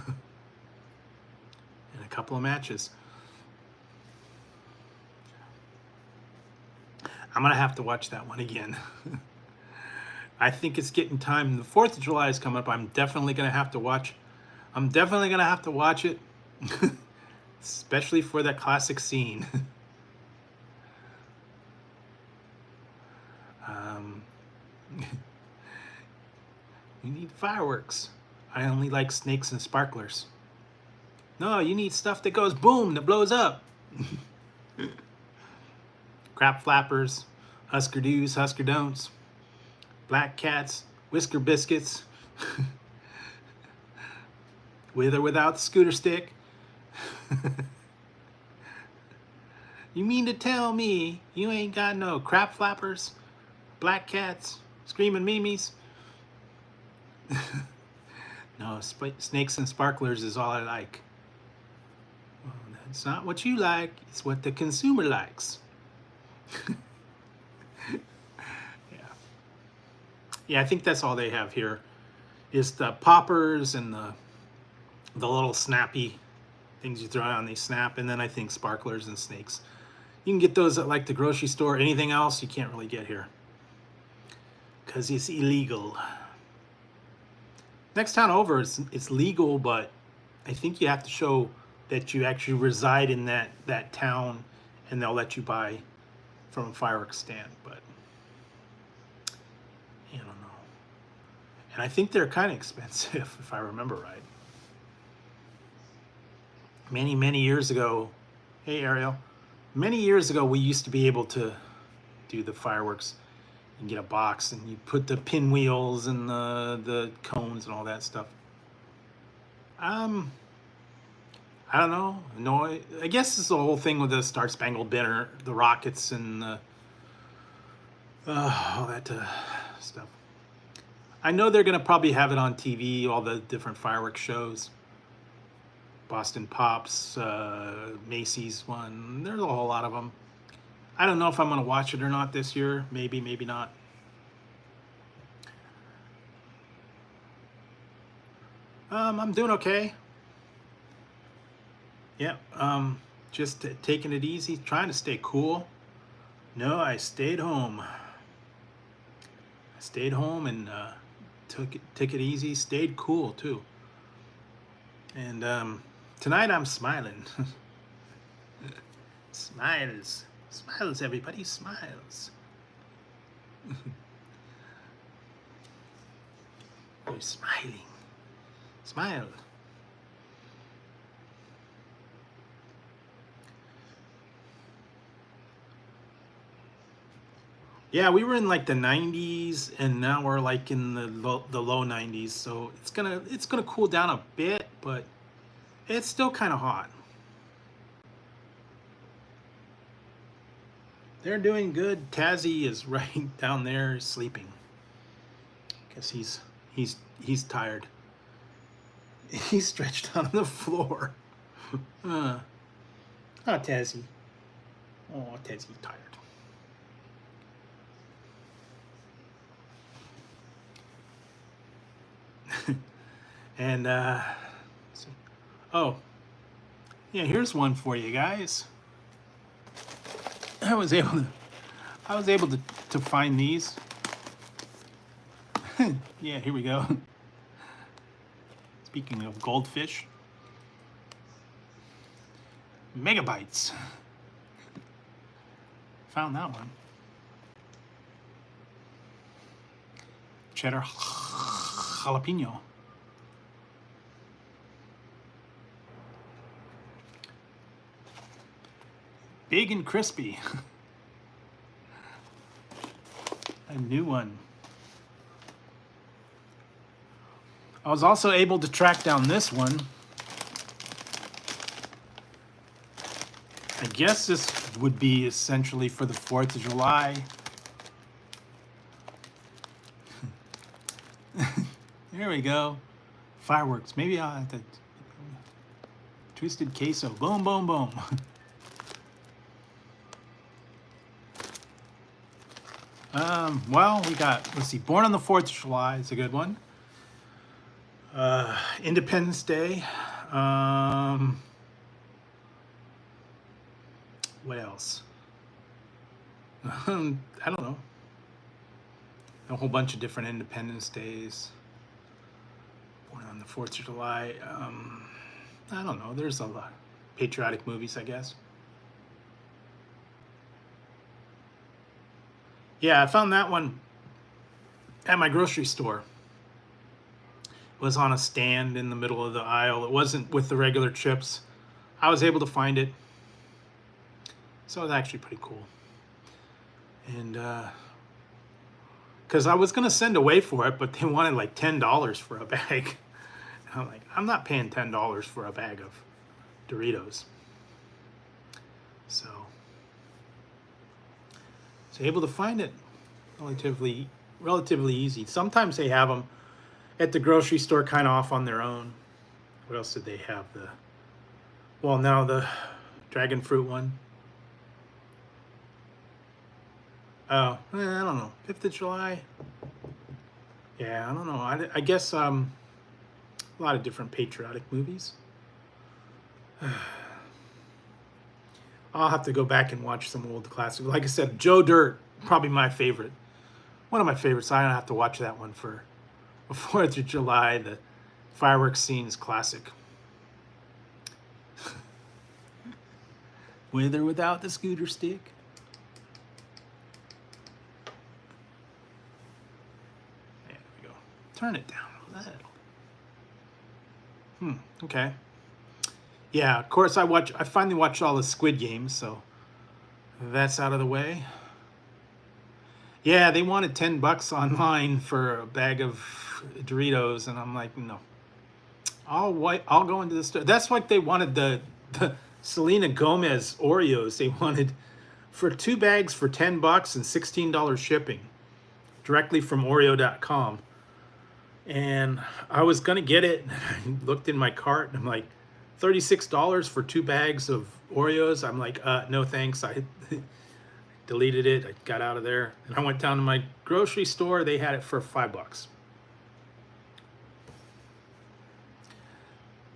and a couple of matches. I'm gonna have to watch that one again. I think it's getting time. The 4th of July is coming up. I'm definitely gonna have to watch. I'm definitely gonna have to watch it, especially for that classic scene. um, you need fireworks. I only like snakes and sparklers. No, you need stuff that goes boom, that blows up. Crap flappers, Husker do's, Husker don'ts, black cats, whisker biscuits, with or without the scooter stick. You mean to tell me you ain't got no crap flappers, black cats, screaming mimes? No, snakes and sparklers is all I like. Well, that's not what you like, it's what the consumer likes. Yeah, I think that's all they have here is the poppers and the little snappy things you throw on, they snap, and then I think sparklers and snakes. You can get those at like the grocery store. Anything else you can't really get here because it's illegal. Next town over, it's legal, but I think you have to show that you actually reside in that town, and they'll let you buy from a fireworks stand. But I don't know. And I think they're kind of expensive, if I remember right. Many years ago, hey Ariel, many years ago we used to be able to do the fireworks and get a box, and you put the pinwheels and the cones and all that stuff. I don't know. No, I guess it's the whole thing with the Star Spangled Banner, the rockets, and all that stuff. I know they're gonna probably have it on TV, all the different fireworks shows. Boston Pops, Macy's one. There's a whole lot of them. I don't know if I'm gonna watch it or not this year. Maybe, maybe not. I'm doing okay. Yeah, just taking it easy, trying to stay cool. No, I stayed home. I stayed home and took it easy, stayed cool too. And tonight I'm smiling. Smiles. Smiles, everybody, smiles. You're smiling. Smile. Yeah, we were in like the 90s, and now we're like in the low 90s. So it's gonna cool down a bit, but it's still kind of hot. They're doing good. Tazzy is right down there sleeping. Guess he's tired. He's stretched out on the floor. Oh, Tazzy. Oh, Tazzy's tired. And oh, yeah, here's one for you guys. I was able to find these. Yeah, here we go. Speaking of goldfish, megabytes. Found that one. Cheddar jalapeno. Big and crispy. A new one. I was also able to track down this one. I guess this would be essentially for the 4th of July. There we go. Fireworks. Maybe I'll have to. Twisted queso. Boom, boom, boom. Well, we got, let's see, Born on the 4th of July is a good one. Independence Day. What else? I don't know. A whole bunch of different Independence Days. Born on the 4th of July. I don't know. There's a lot. Patriotic movies, I guess. Yeah, I found that one at my grocery store. It was on a stand in the middle of the aisle. It wasn't with the regular chips. I was able to find it. So it was actually pretty cool. And because I was going to send away for it, but they wanted like $10 for a bag. And I'm like, I'm not paying $10 for a bag of Doritos. So able to find it relatively easy. Sometimes they have them at the grocery store kind of off on their own. What else did they have? Well, now the dragon fruit one. Oh, I don't know. 5th of July. Yeah, I don't know. I guess a lot of different patriotic movies. I'll have to go back and watch some old classics. Like I said, Joe Dirt, probably my favorite. One of my favorites. I don't have to watch that one for 4th of July. The fireworks scene is classic. With or without the scooter stick. There we go. Turn it down a little. Okay. Yeah, of course I finally watched all the Squid Games, so that's out of the way. Yeah, they wanted $10 online for a bag of Doritos, and I'm like, no. I'll go into the store. That's like they wanted the Selena Gomez Oreos. They wanted for 2 bags for $10 and $16 shipping directly from Oreo.com. And I was gonna get it, and I looked in my cart, and I'm like, $36 for 2 bags of Oreos. I'm like, no thanks. I deleted it. I got out of there, and I went down to my grocery store. They had it for $5.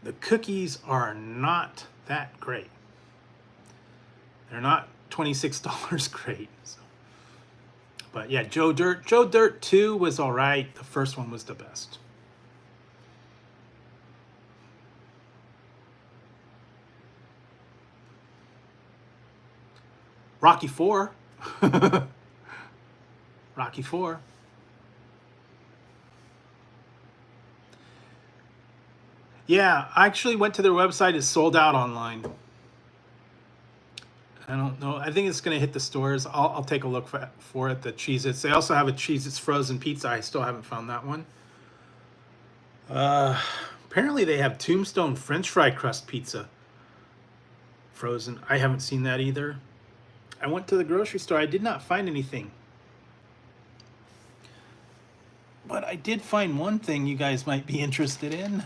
The cookies are not that great. They're not $26 great. So. But yeah, Joe Dirt 2 was all right. The first one was the best. Rocky 4. Rocky 4. Yeah, I actually went to their website. It's sold out online. I don't know. I think it's going to hit the stores. I'll take a look for it. The Cheez-Its. They also have a Cheez-Its frozen pizza. I still haven't found that one. Apparently they have Tombstone French fry crust pizza frozen. I haven't seen that either. I went to the grocery store. I did not find anything. But I did find one thing you guys might be interested in.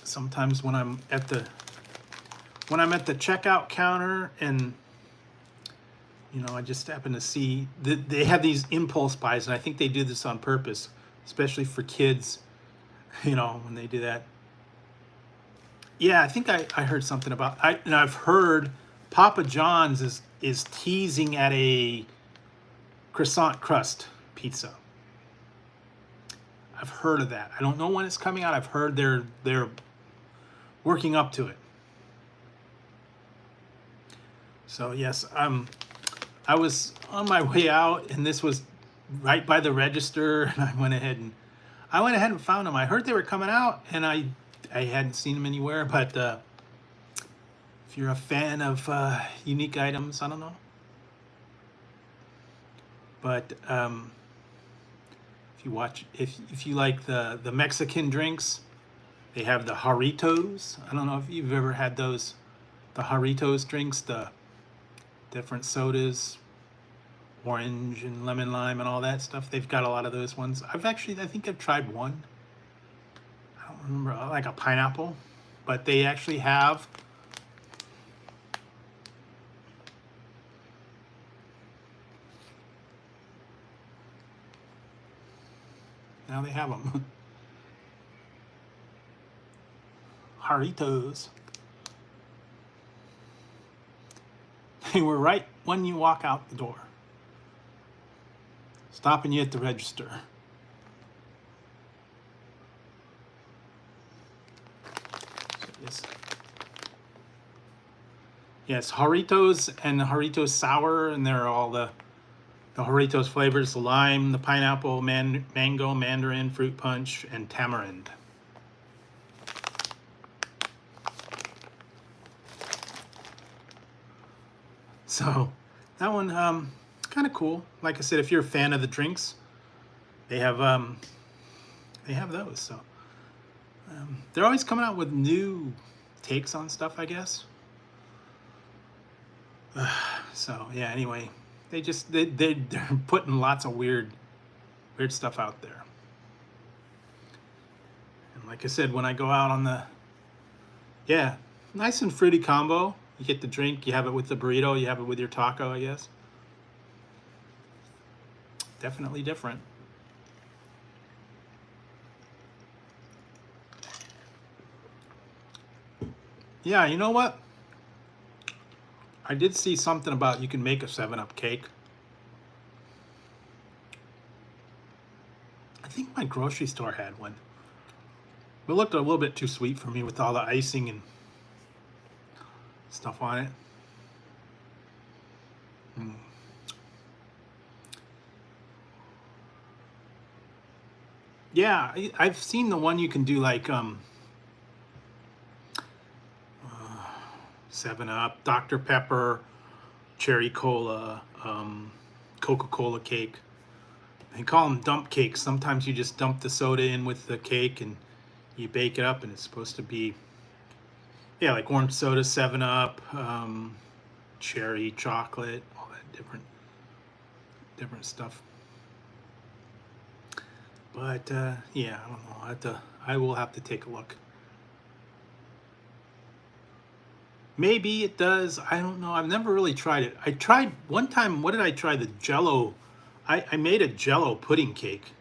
Sometimes when I'm at the checkout counter, and I just happen to see that they have these impulse buys, and I think they do this on purpose, especially for kids, when they do that. Yeah, I think I heard something about, and I've heard Papa John's is teasing at a croissant crust pizza. I've heard of that. I don't know when it's coming out. I've heard they're working up to it. So yes, I was on my way out, and this was right by the register, and I went ahead and found them. I heard they were coming out, and I hadn't seen them anywhere. But if you're a fan of unique items, I don't know. But if you like the Mexican drinks, they have the Jarritos. I don't know if you've ever had those, the Jarritos drinks, the different sodas, orange and lemon lime and all that stuff. They've got a lot of those ones. I think I've tried one. I don't remember, like a pineapple, but they actually have now they have them. Jarritos. They were right when you walk out the door. Stopping you at the register. Yes, Doritos and Doritos Sour, and they're all the Doritos flavors: the lime, the pineapple, mango, mandarin, fruit punch, and tamarind. So that one, kind of cool. Like I said, if you're a fan of the drinks, they have those. So they're always coming out with new takes on stuff, I guess. So yeah. Anyway, they're putting lots of weird stuff out there. And like I said, when I go out on the nice and fruity combo. You get the drink, you have it with the burrito, you have it with your taco, I guess. Definitely different. Yeah, you know what? I did see something about you can make a 7-Up cake. I think my grocery store had one. But it looked a little bit too sweet for me with all the icing and stuff on it. Yeah, I've seen the one you can do like 7-Up, Dr. Pepper, cherry cola, Coca-Cola cake. They call them dump cakes. Sometimes you just dump the soda in with the cake and you bake it up, and it's supposed to be like orange soda, 7-Up, cherry, chocolate, all that different stuff. But yeah, I don't know. I will have to take a look. Maybe it does. I don't know. I've never really tried it. I tried one time. What did I try? The Jello. I made a Jello pudding cake,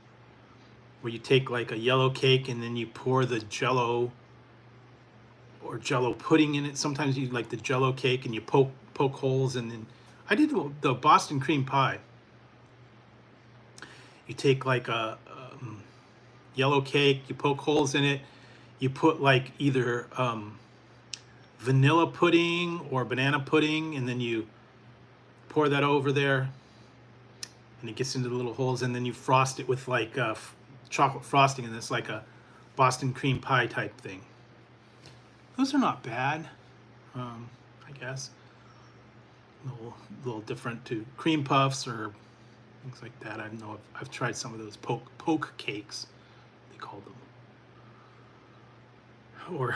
where you take like a yellow cake and then you pour the Jello or Jello pudding in it. Sometimes you like the Jello cake and you poke holes, and then I did the Boston cream pie. You take like a yellow cake, you poke holes in it, you put like either vanilla pudding or banana pudding, and then you pour that over there, and it gets into the little holes, and then you frost it with like chocolate frosting, and it's like a Boston cream pie type thing. Those are not bad, I guess. A little different to cream puffs or things like that. I don't know. I've tried some of those poke cakes, they call them, or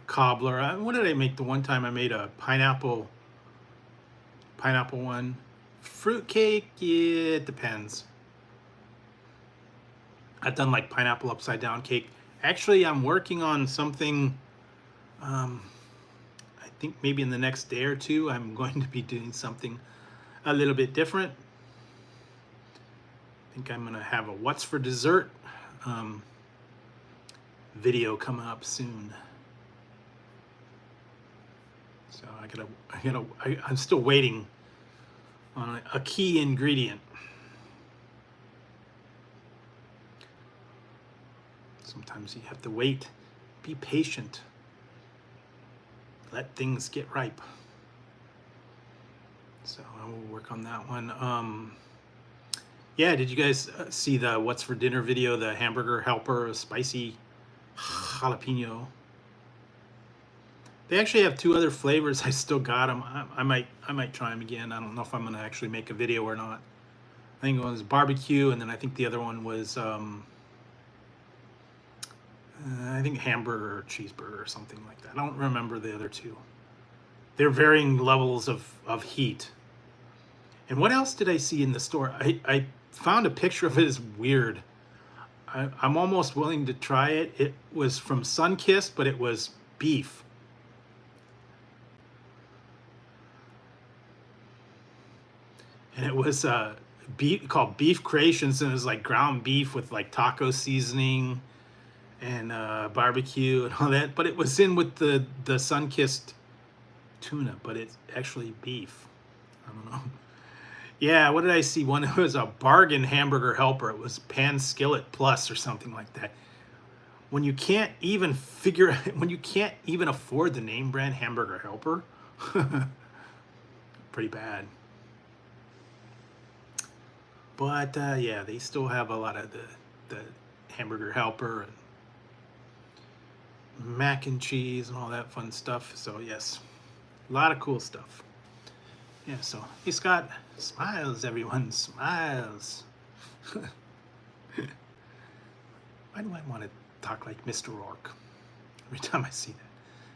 cobbler. What did I make the one time? I made a pineapple one. Fruit cake, yeah, it depends. I've done like pineapple upside down cake. Actually, I'm working on something. I think maybe in the next day or two, I'm going to be doing something a little bit different. I think I'm going to have a what's for dessert video coming up soon. So I'm still waiting on a key ingredient. Sometimes you have to wait, be patient, let things get ripe. So I will work on that one. Yeah, did you guys see the what's for dinner video? The hamburger helper, spicy jalapeno. They actually have 2 other flavors. I still got them. I might try them again. I don't know if I'm gonna actually make a video or not. I think one was barbecue, and then I think the other one was I think hamburger or cheeseburger or something like that. I don't remember the other 2. They're varying levels of heat. And what else did I see in the store? I found a picture of it. It's weird. I'm almost willing to try it. It was from Sunkist, but it was beef. And it was called Beef Creations, and it was like ground beef with like taco seasoning and barbecue and all that. But it was in with the Sunkist tuna, but it's actually beef. don't know. Yeah, what did I see? One it was a bargain hamburger helper. It was Pan Skillet Plus or something like that. When you can't even when you can't even afford the name brand hamburger helper, pretty bad. But yeah, they still have a lot of the hamburger helper and mac and cheese and all that fun stuff. So yes, a lot of cool stuff. Yeah, so hey Scott, smiles everyone, smiles. Why do I want to talk like Mr. Rourke every time I see that?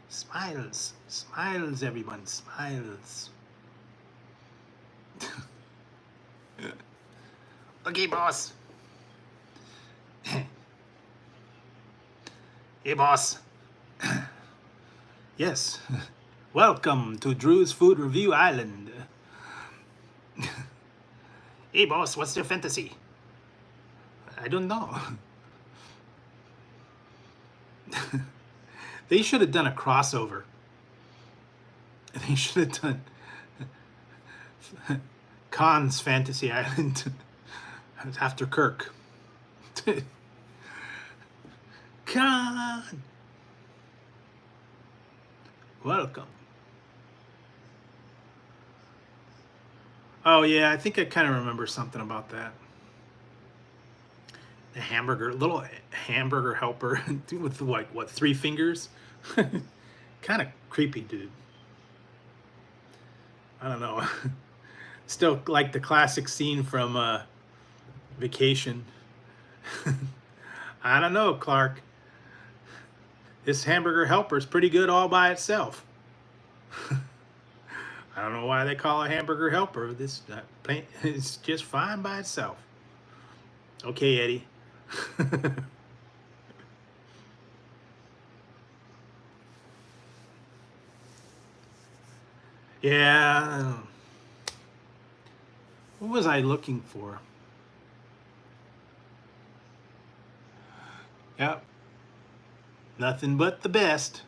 Smiles, smiles everyone, smiles. Okay, boss. Hey, boss. Yes. Welcome to Drew's Food Review Island. Hey, boss, what's their fantasy? I don't know. They should have done a crossover. They should have done Khan's Fantasy Island after Kirk. Khan! Welcome. Oh yeah, I think I kind of remember something about that. The little hamburger helper with like what, 3 fingers? Kind of creepy, dude. I don't know. Still like the classic scene from Vacation. I don't know, Clark. This hamburger helper is pretty good all by itself. I don't know why they call it hamburger helper. This is just fine by itself. Okay, Eddie. Yeah. What was I looking for? Yep. Nothing but the best.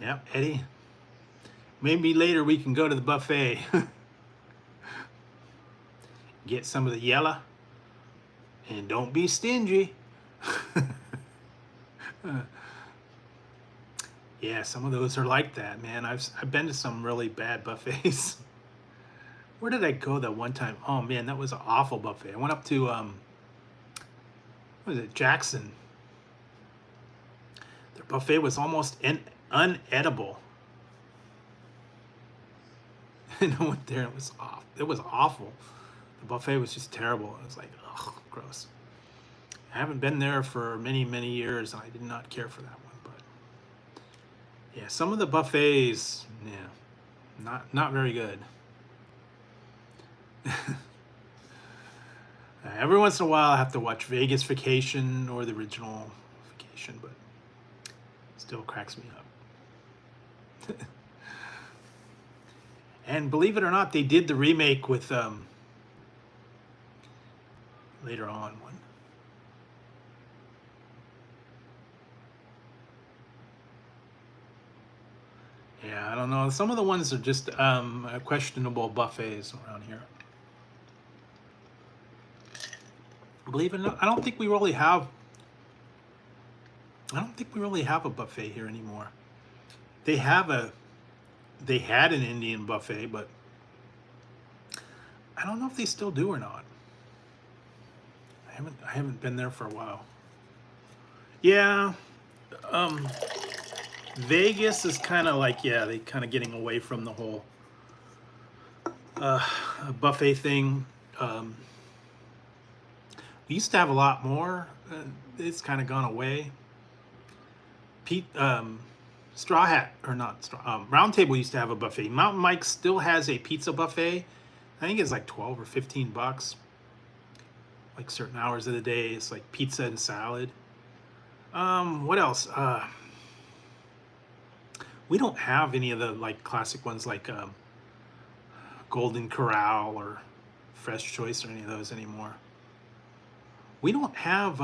Yep, Eddie. Maybe later we can go to the buffet. Get some of the yellow. And don't be stingy. Yeah, some of those are like that, man. I've been to some really bad buffets. Where did I go that one time? Oh man, that was an awful buffet. I went up to what was it, Jackson. Their buffet was almost unedible. And I went there, it was off. It was awful. The buffet was just terrible. It was like, ugh, gross. I haven't been there for many, many years, and I did not care for that one. But yeah, some of the buffets, yeah, not very good. Every once in a while, I have to watch Vegas Vacation or the original Vacation, but still cracks me up. And believe it or not, they did the remake with later on one. Yeah, I don't know. Some of the ones are just questionable buffets around here. Believe it or not, I don't think we really have a buffet here anymore. They had an Indian buffet, but I don't know if they still do or not. I haven't been there for a while. Yeah, Vegas is kind of like, yeah, they kind of getting away from the whole buffet thing. We used to have a lot more. It's kind of gone away. Straw Hat, or not Straw, Round Table used to have a buffet. Mountain Mike still has a pizza buffet. I think it's like 12 or 15 bucks. Like certain hours of the day, it's like pizza and salad. What else? We don't have any of the like classic ones like Golden Corral or Fresh Choice or any of those anymore. We don't have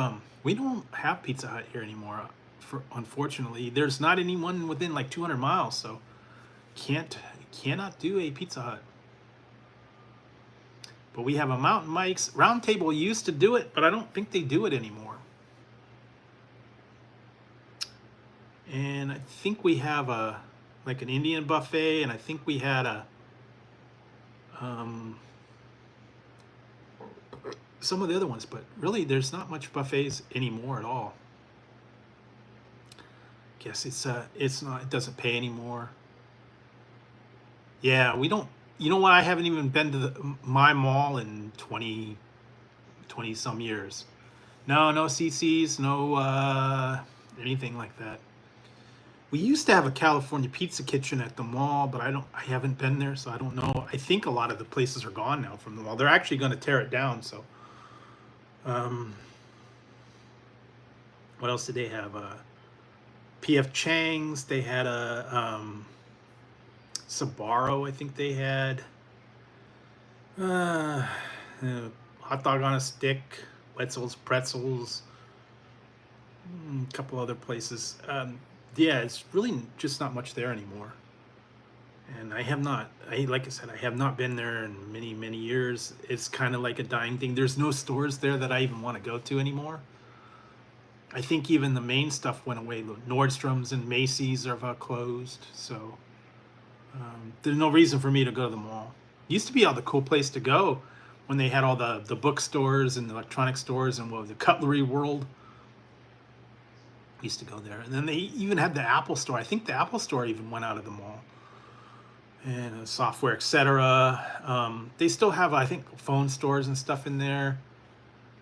Pizza Hut here anymore. Unfortunately, there's not anyone within like 200 miles. So cannot do a Pizza Hut. But we have a Mountain Mike's. Round Table used to do it, but I don't think they do it anymore. And I think we have like an Indian buffet, and I think we had some of the other ones, but really there's not much buffets anymore at all. Guess it's not, it doesn't pay anymore. Yeah, we don't, you know what, I haven't even been to my mall in 20 some years. No CC's, no anything like that. We used to have a California Pizza Kitchen at the mall, but I haven't been there, so I don't know. I think a lot of the places are gone now from the mall. They're actually going to tear it down, so what else did they have? PF Chang's, they had a Sbarro, I think they had hot dog on a stick, Wetzel's Pretzels, a couple other places. Yeah, it's really just not much there anymore. And like I said, I have not been there in many years. It's kind of like a dying thing. There's no stores there that I even want to go to anymore. I think even the main stuff went away. Nordstrom's and Macy's are closed, so there's no reason for me to go to the mall. Used to be all the cool place to go when they had all the bookstores and the electronic stores and the Cutlery World. Used to go there, and then they even had the Apple Store. I think the Apple Store even went out of the mall, and software, etc. They still have, I think, phone stores and stuff in there.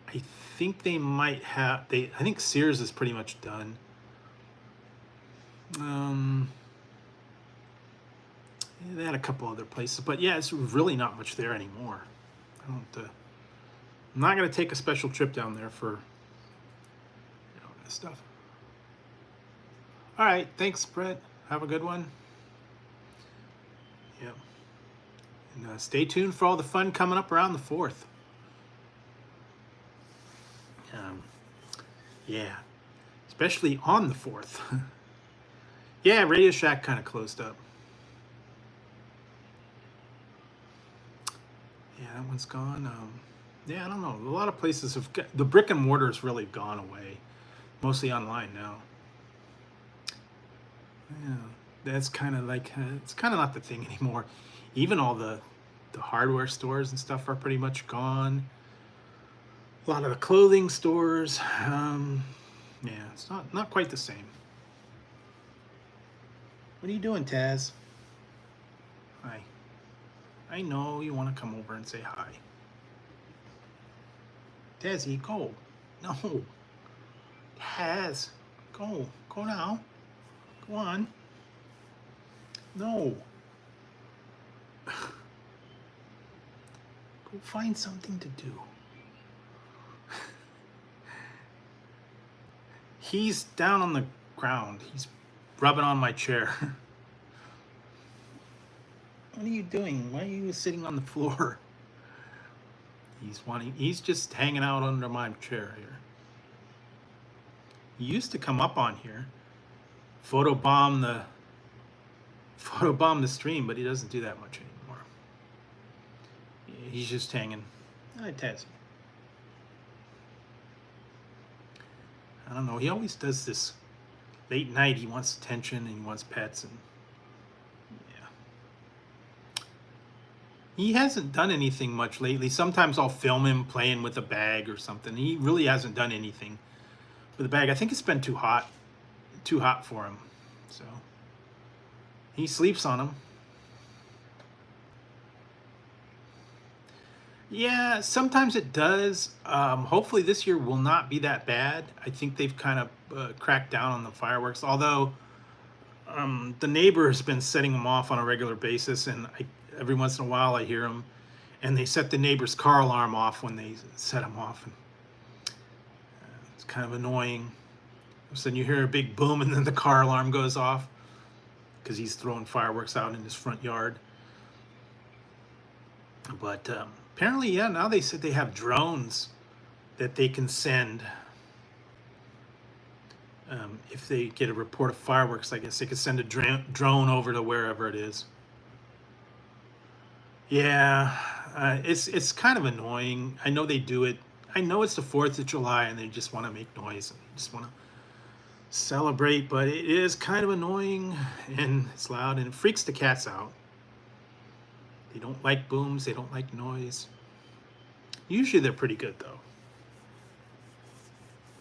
I think they might have. I think Sears is pretty much done. They had a couple other places, but yeah, it's really not much there anymore. I'm not gonna take a special trip down there for that stuff. All right, thanks, Brett. Have a good one. Yeah. And stay tuned for all the fun coming up around the 4th. Yeah, especially on the 4th. Yeah, Radio Shack kind of closed up. Yeah, that one's gone. Yeah, I don't know. A lot of places the brick and mortar has really gone away. Mostly online now. Yeah, that's kind of like, it's kind of not the thing anymore. Even all the hardware stores and stuff are pretty much gone. A lot of the clothing stores, yeah, it's not quite the same. What are you doing, Taz? Hi. I know you want to come over and say hi. Tazzy, go. No. Taz, go. Go now. Go on. No. Go find something to do. He's down on the ground. He's rubbing on my chair. What are you doing? Why are you sitting on the floor? He's just hanging out under my chair here. He used to come up on here, photobomb the stream, but he doesn't do that much anymore. He's just hanging. Hi, Tazzy. I don't know. He always does this late night. He wants attention and he wants pets, and yeah. He hasn't done anything much lately. Sometimes I'll film him playing with a bag or something. He really hasn't done anything with a bag. I think it's been too hot for him. So he sleeps on them. Yeah, sometimes it does. Hopefully this year will not be that bad. I think they've kind of cracked down on the fireworks, although the neighbor has been setting them off on a regular basis, and every once in a while I hear them, and they set the neighbor's car alarm off when they set them off. And, it's kind of annoying. All of a sudden you hear a big boom, and then the car alarm goes off because he's throwing fireworks out in his front yard. But apparently, yeah, now they said they have drones that they can send. If they get a report of fireworks, I guess they could send a drone over to wherever it is. Yeah, it's kind of annoying. I know they do it. I know it's the 4th of July and they just want to make noise and just want to celebrate, but it is kind of annoying and it's loud and it freaks the cats out. They don't like booms, they don't like noise. Usually they're pretty good though.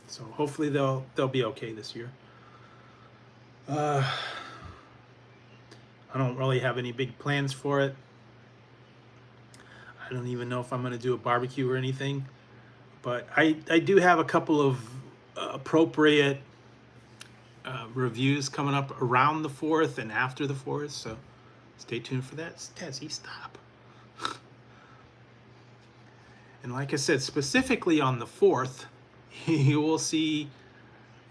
So hopefully they'll be okay this year. I don't really have any big plans for it. I don't even know if I'm going to do a barbecue or anything, but I do have a couple of appropriate reviews coming up around the 4th and after the 4th, so stay tuned for that. Tezzy, stop. And like I said, specifically on the 4th, you will see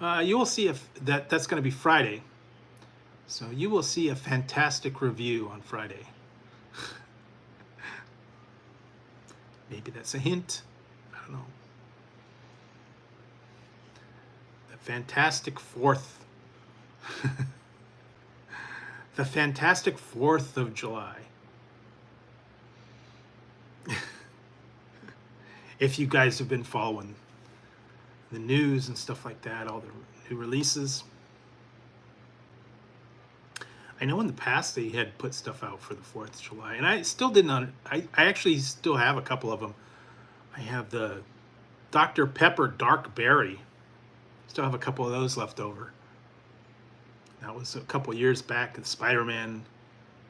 if that's going to be Friday. So you will see a fantastic review on Friday. Maybe that's a hint. I don't know. The fantastic 4th. The fantastic 4th of July. If you guys have been following the news and stuff like that, all the new releases. I know in the past they had put stuff out for the 4th of July, and I still didn't. I actually still have a couple of them. I have the Dr. Pepper Dark Berry. Still have a couple of those left over. That was a couple years back. The Spider-Man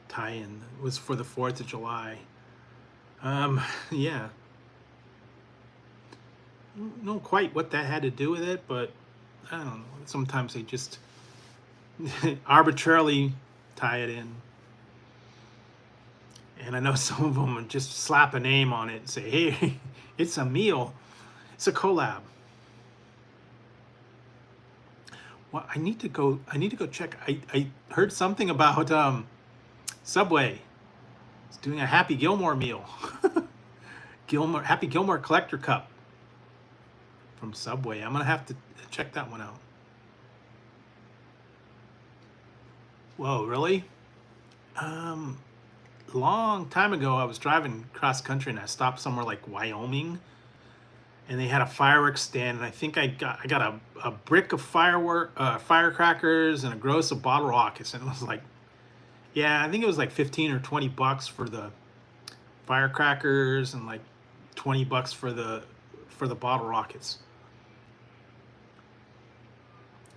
tie-in was for the 4th of July. Yeah. I don't know quite what that had to do with it, but I don't know. Sometimes they just arbitrarily tie it in. And I know some of them just slap a name on it and say, hey, it's a meal. It's a collab. Well, I need to go check. I heard something about Subway. It's doing a Happy Gilmore meal. Happy Gilmore Collector Cup from Subway. I'm gonna have to check that one out. Whoa, really? Long time ago, I was driving cross country and I stopped somewhere like Wyoming, and they had a fireworks stand. And I think I got a brick of firecrackers and a gross of bottle rockets, and it was like, yeah, I think it was like 15 or 20 bucks for the firecrackers and like 20 bucks for the bottle rockets.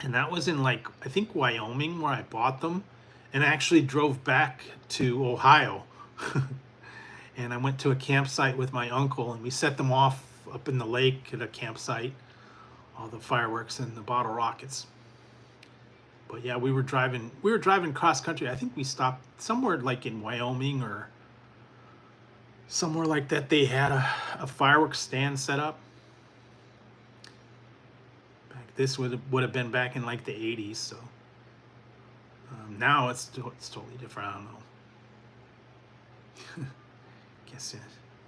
And that was in like, I think Wyoming where I bought them, and I actually drove back to Ohio. And I went to a campsite with my uncle and we set them off up in the lake at a campsite, all the fireworks and the bottle rockets. But yeah, we were driving cross country. I think we stopped somewhere like in Wyoming or somewhere like that. They had a fireworks stand set up. This would have been back in like the 80s, so now it's totally different. I don't know. Guess you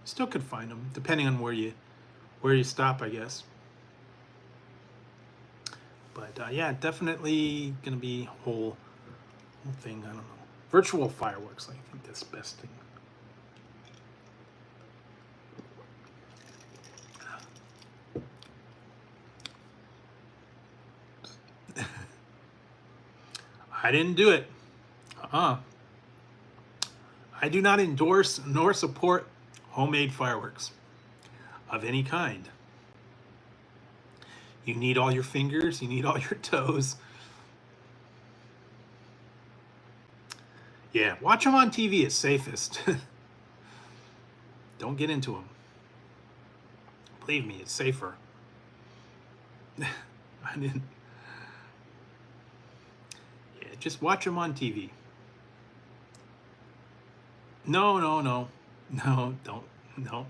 still could find them depending on where you stop, I guess. But yeah, definitely gonna be whole thing. I don't know. Virtual fireworks. I think that's the best thing. I didn't do it. I do not endorse nor support homemade fireworks of any kind. You need all your fingers, you need all your toes. Yeah, watch them on TV, it's safest. Don't get into them. Believe me, it's safer. I didn't. Yeah, just watch them on TV. No, don't. No.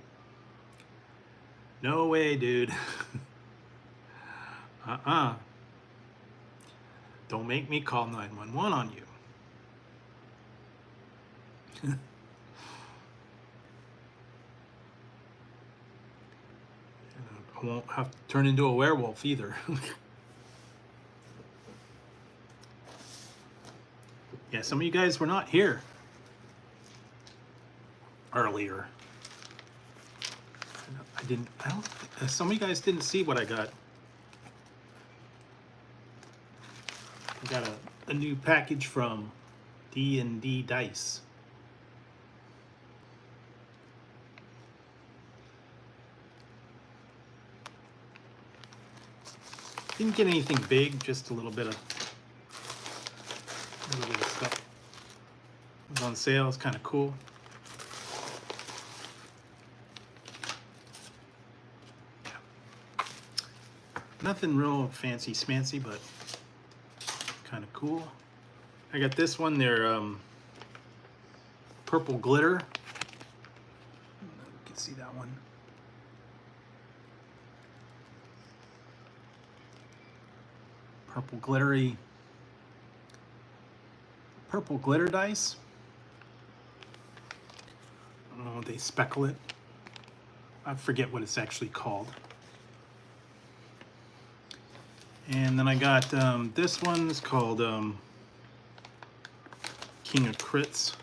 No way, dude. Don't make me call 911 on you. I won't have to turn into a werewolf either. Yeah, some of you guys were not here earlier. Some of you guys didn't see what I got. I got a new package from D&D Dice. Didn't get anything big, just a little bit of stuff. It was on sale, it's kind of cool. Nothing real fancy smancy, but kind of cool. I got this one, they're purple glitter. You can see that one. Purple glitter dice. I don't know, they speckle it. I forget what it's actually called. And then I got this one's called King of Crits.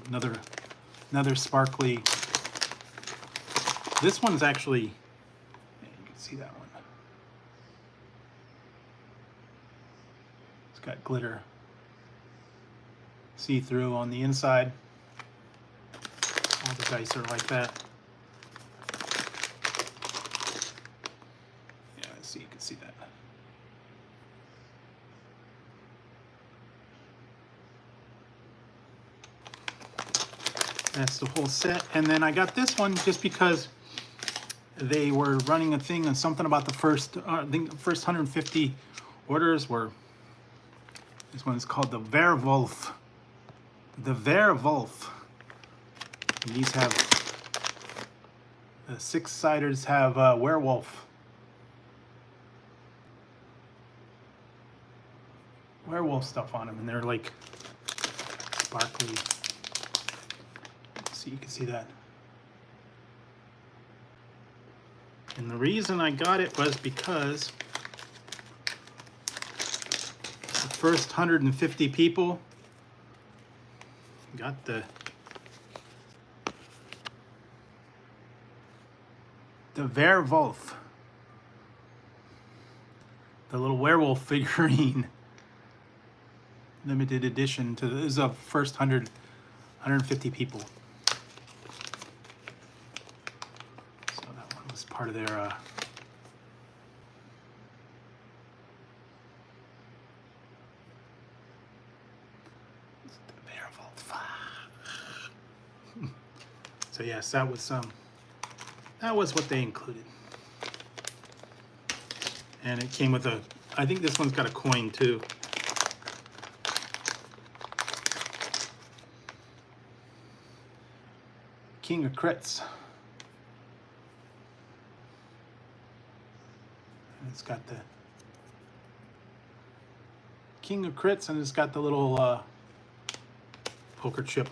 Another sparkly. This one's actually, you can see that one. It's got glitter see-through on the inside. All the dice are like that. Yeah, so you can see that. That's the whole set. And then I got this one just because they were running a thing on something about the first, I think the first 150 orders were, this one is called the Werewolf. The Werewolf. And these have, the 6-siders have werewolf stuff on them, and they're like sparkly. So you can see that. And the reason I got it was because the first 150 people got the Werewolf, the little werewolf figurine, limited edition. To this is the first 150 people. So that one was part of their so yes, that was what they included. And it came with a, I think this one's got a coin too. King of Crits. And it's got the King of Crits, and it's got the little poker chip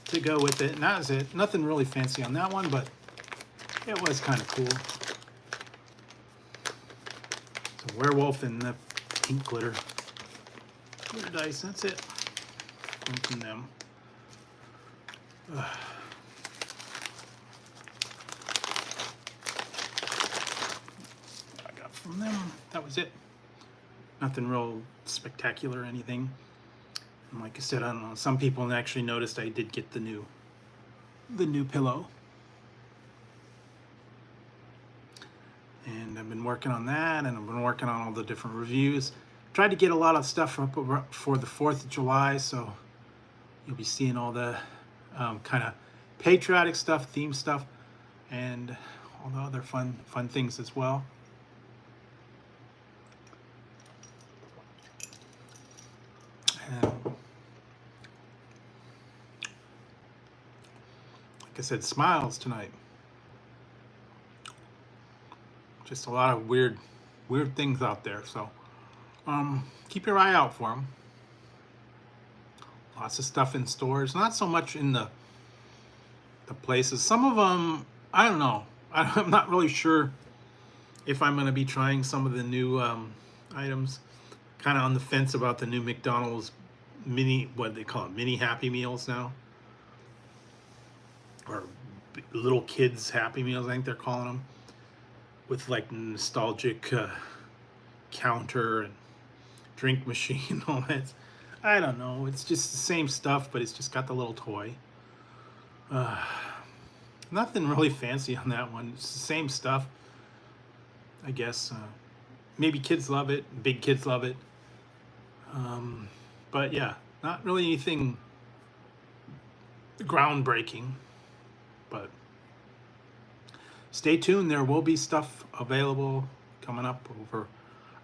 to go with it. And that was it. Nothing really fancy on that one, but it was kind of cool. It's a werewolf and the pink glitter dice. That's it. From them. I got from them. That was it. Nothing real spectacular or anything. And like I said, I don't know. Some people actually noticed I did get the new pillow. And I've been working on that, and I've been working on all the different reviews. Tried to get a lot of stuff up for the 4th of July, so you'll be seeing all the kind of patriotic stuff, theme stuff, and all the other fun things as well. And like I said, smiles tonight. Just a lot of weird things out there. So keep your eye out for them. Lots of stuff in stores. Not so much in the places. Some of them, I don't know. I'm not really sure if I'm going to be trying some of the new items. Kind of on the fence about the new McDonald's mini, what do they call it, mini Happy Meals now, or little kids Happy Meals, I think they're calling them, with like nostalgic counter and drink machine and all that. I don't know. It's just the same stuff, but it's just got the little toy. Nothing really fancy on that one. It's the same stuff, I guess. Maybe kids love it. Big kids love it. But yeah, not really anything groundbreaking. But stay tuned. There will be stuff available coming up over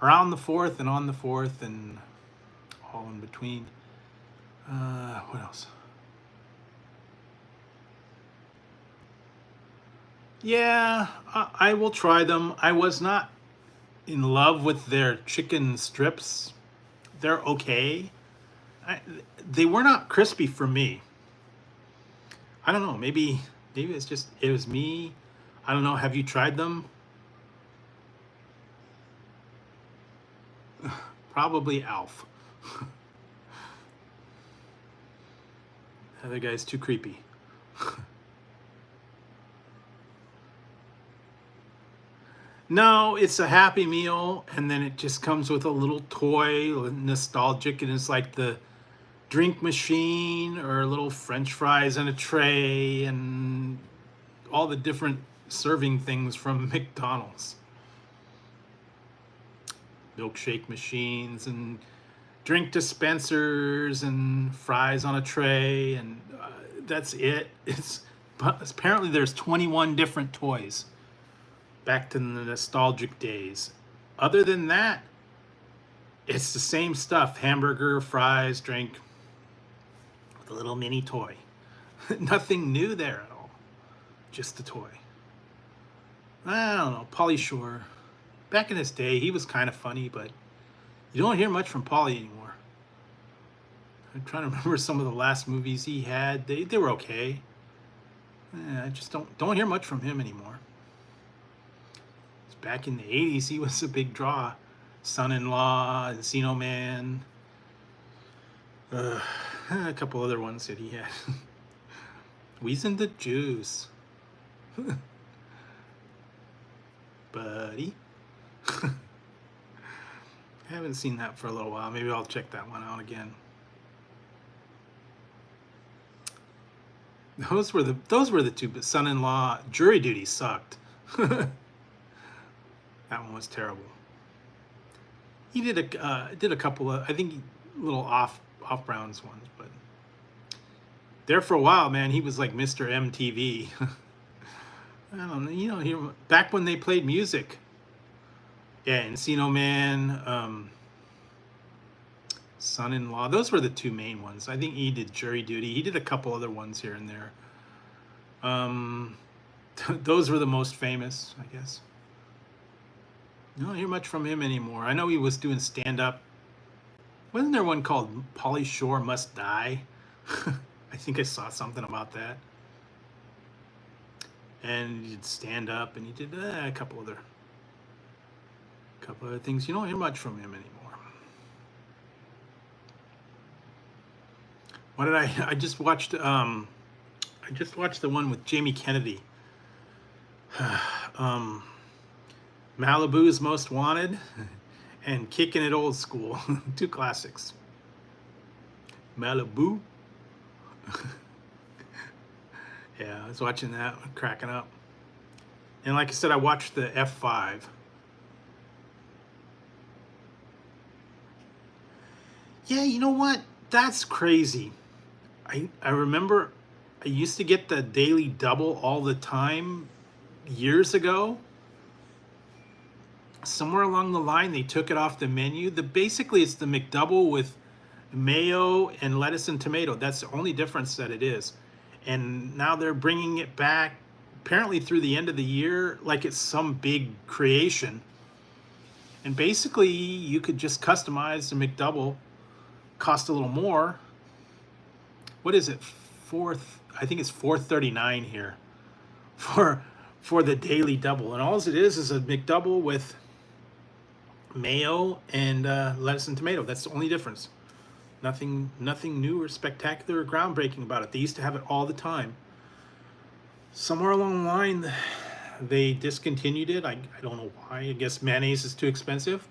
around the 4th and on the 4th and all in between. What else? Yeah, I will try them. I was not in love with their chicken strips. They're okay. They were not crispy for me. I don't know. Maybe it's just it was me. I don't know. Have you tried them? Probably Alf. The other guy's too creepy. No, it's a Happy Meal, and then it just comes with a little toy, nostalgic, and it's like the drink machine or little French fries in a tray, and all the different serving things from McDonald's. Milkshake machines and drink dispensers and fries on a tray, and that's it. Apparently there's 21 different toys. Back to the nostalgic days. Other than that, it's the same stuff. Hamburger, fries, drink, with a little mini toy. Nothing new there at all. Just a toy. I don't know. Pauly Shore. Back in his day, he was kind of funny, but you don't hear much from Pauly anymore. I'm trying to remember some of the last movies he had. They were okay. I just don't hear much from him anymore. Back in the 80s, he was a big draw. Son-in-Law, Encino Man, a couple other ones that he had. Weezing the Juice. Buddy. I haven't seen that for a little while. Maybe I'll check that one out again. Those were the two, but Son-in-Law, Jury Duty sucked. That one was terrible. He did a couple of, I think, little off Browns ones, but there for a while, man, he was like Mr. MTV. I don't know, back when they played music. Yeah, Encino Man, Son-in-Law. Those were the two main ones. I think he did Jury Duty. He did a couple other ones here and there. Those were the most famous, I guess. You don't hear much from him anymore. I know he was doing stand-up. Wasn't there one called Pauly Shore Must Die? I think I saw something about that. And he did stand-up, and he did a couple other things. You don't hear much from him anymore. What did I just watched the one with Jamie Kennedy. Malibu's Most Wanted and Kicking It Old School. Two classics. Malibu. Yeah, I was watching that, cracking up. And like I said, I watched the F5. Yeah, you know what? That's crazy. I remember I used to get the Daily Double all the time years ago. Somewhere along the line, they took it off the menu. Basically, it's the McDouble with mayo and lettuce and tomato. That's the only difference that it is. And now they're bringing it back, apparently through the end of the year, like it's some big creation. And basically, you could just customize the McDouble, cost a little more. What is it? I think it's $4.39 here for for the daily double. And all it is a McDouble with mayo and lettuce and tomato. That's the only difference. Nothing new or spectacular or groundbreaking about it. They used to have it all the time. Somewhere along the line, they discontinued it. I don't know why. I guess mayonnaise is too expensive.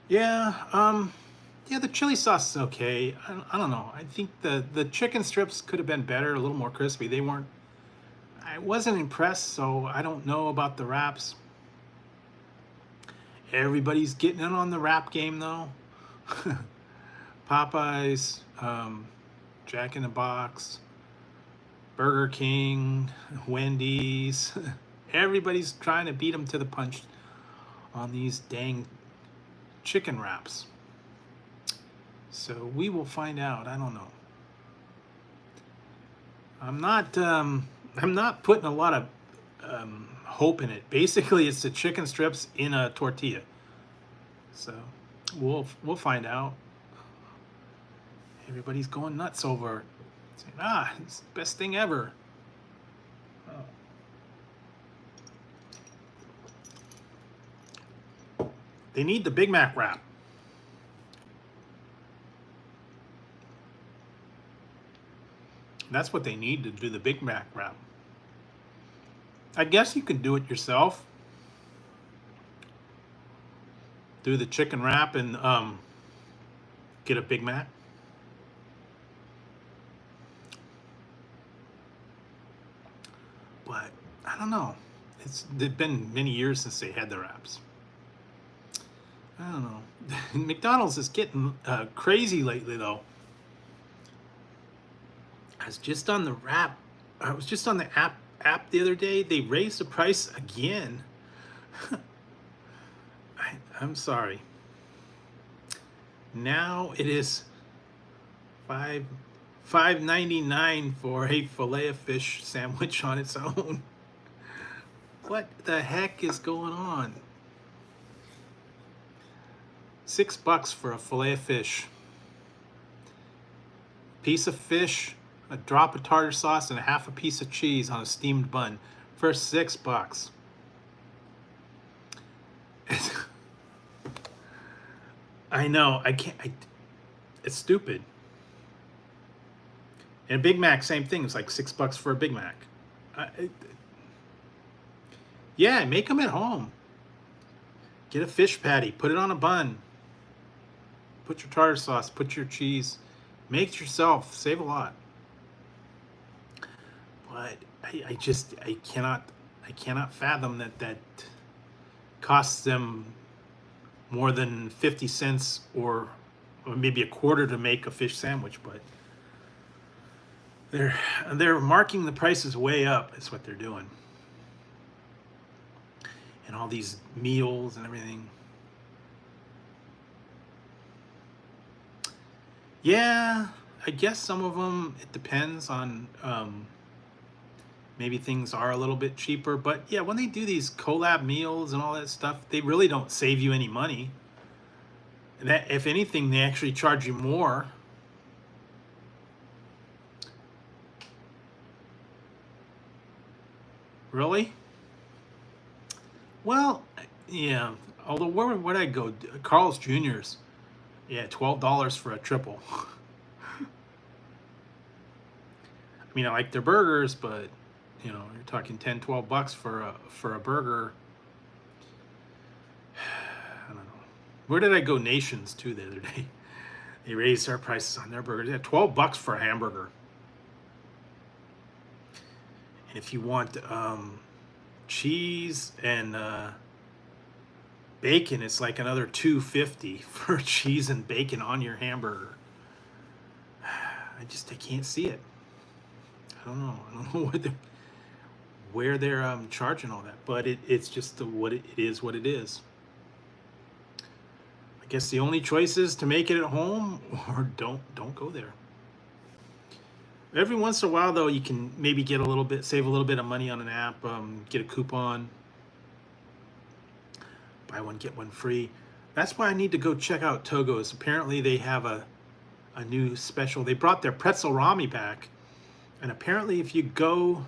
Yeah, yeah, the chili sauce is okay. I don't know. I think the chicken strips could have been better, a little more crispy. They weren't. I wasn't impressed, so I don't know about the wraps. Everybody's getting in on the wrap game though. Popeyes, Jack in the Box, Burger King, Wendy's. Everybody's trying to beat them to the punch on these dang chicken wraps. So we will find out. I don't know. I'm not putting a lot of hope in it. Basically, it's the chicken strips in a tortilla. So we'll find out. Everybody's going nuts over it, saying, it's the best thing ever. Oh. They need the Big Mac wrap. That's what they need to do the Big Mac wrap. I guess you can do it yourself. Do the chicken wrap and get a Big Mac. But I don't know. It's been many years since they had the wraps. I don't know. McDonald's is getting crazy lately, though. I was just on the app the other day. They raised the price again. I'm sorry. Now it is $5.99 for a Filet-O-Fish sandwich on its own. What the heck is going on? $6 for a Filet-O-Fish. Piece of fish, a drop of tartar sauce, and a half a piece of cheese on a steamed bun for $6. I know. I can't. It's stupid. And a Big Mac, same thing. It's like $6 for a Big Mac. Yeah, make them at home. Get a fish patty, put it on a bun. Put your tartar sauce, put your cheese. Make it yourself. Save a lot. But I cannot fathom that costs them more than 50 cents or maybe a quarter to make a fish sandwich. But they're marking the prices way up. Is what they're doing. And all these meals and everything. Yeah, I guess some of them, it depends on, maybe things are a little bit cheaper. But yeah, when they do these collab meals and all that stuff, they really don't save you any money. And that, if anything, they actually charge you more. Really? Well, yeah. Although where'd I go? Carl's Jr.'s. Yeah, $12 for a triple. I mean, I like their burgers, but you're talking $10-12 for a burger. I don't know. Where did I go? Nations too the other day. They raised their prices on their burgers. Yeah, $12 for a hamburger. And if you want cheese and bacon, it's like another $2.50 for cheese and bacon on your hamburger. I can't see it. I don't know where they're charging all that, but it's just what it is. I guess the only choice is to make it at home or don't go there. Every once in a while, though, you can maybe save a little bit of money on an app, get a coupon. Buy one, get one free. That's why I need to go check out Togo's. Apparently they have a a new special. They brought their pretzel rami back, and apparently if you go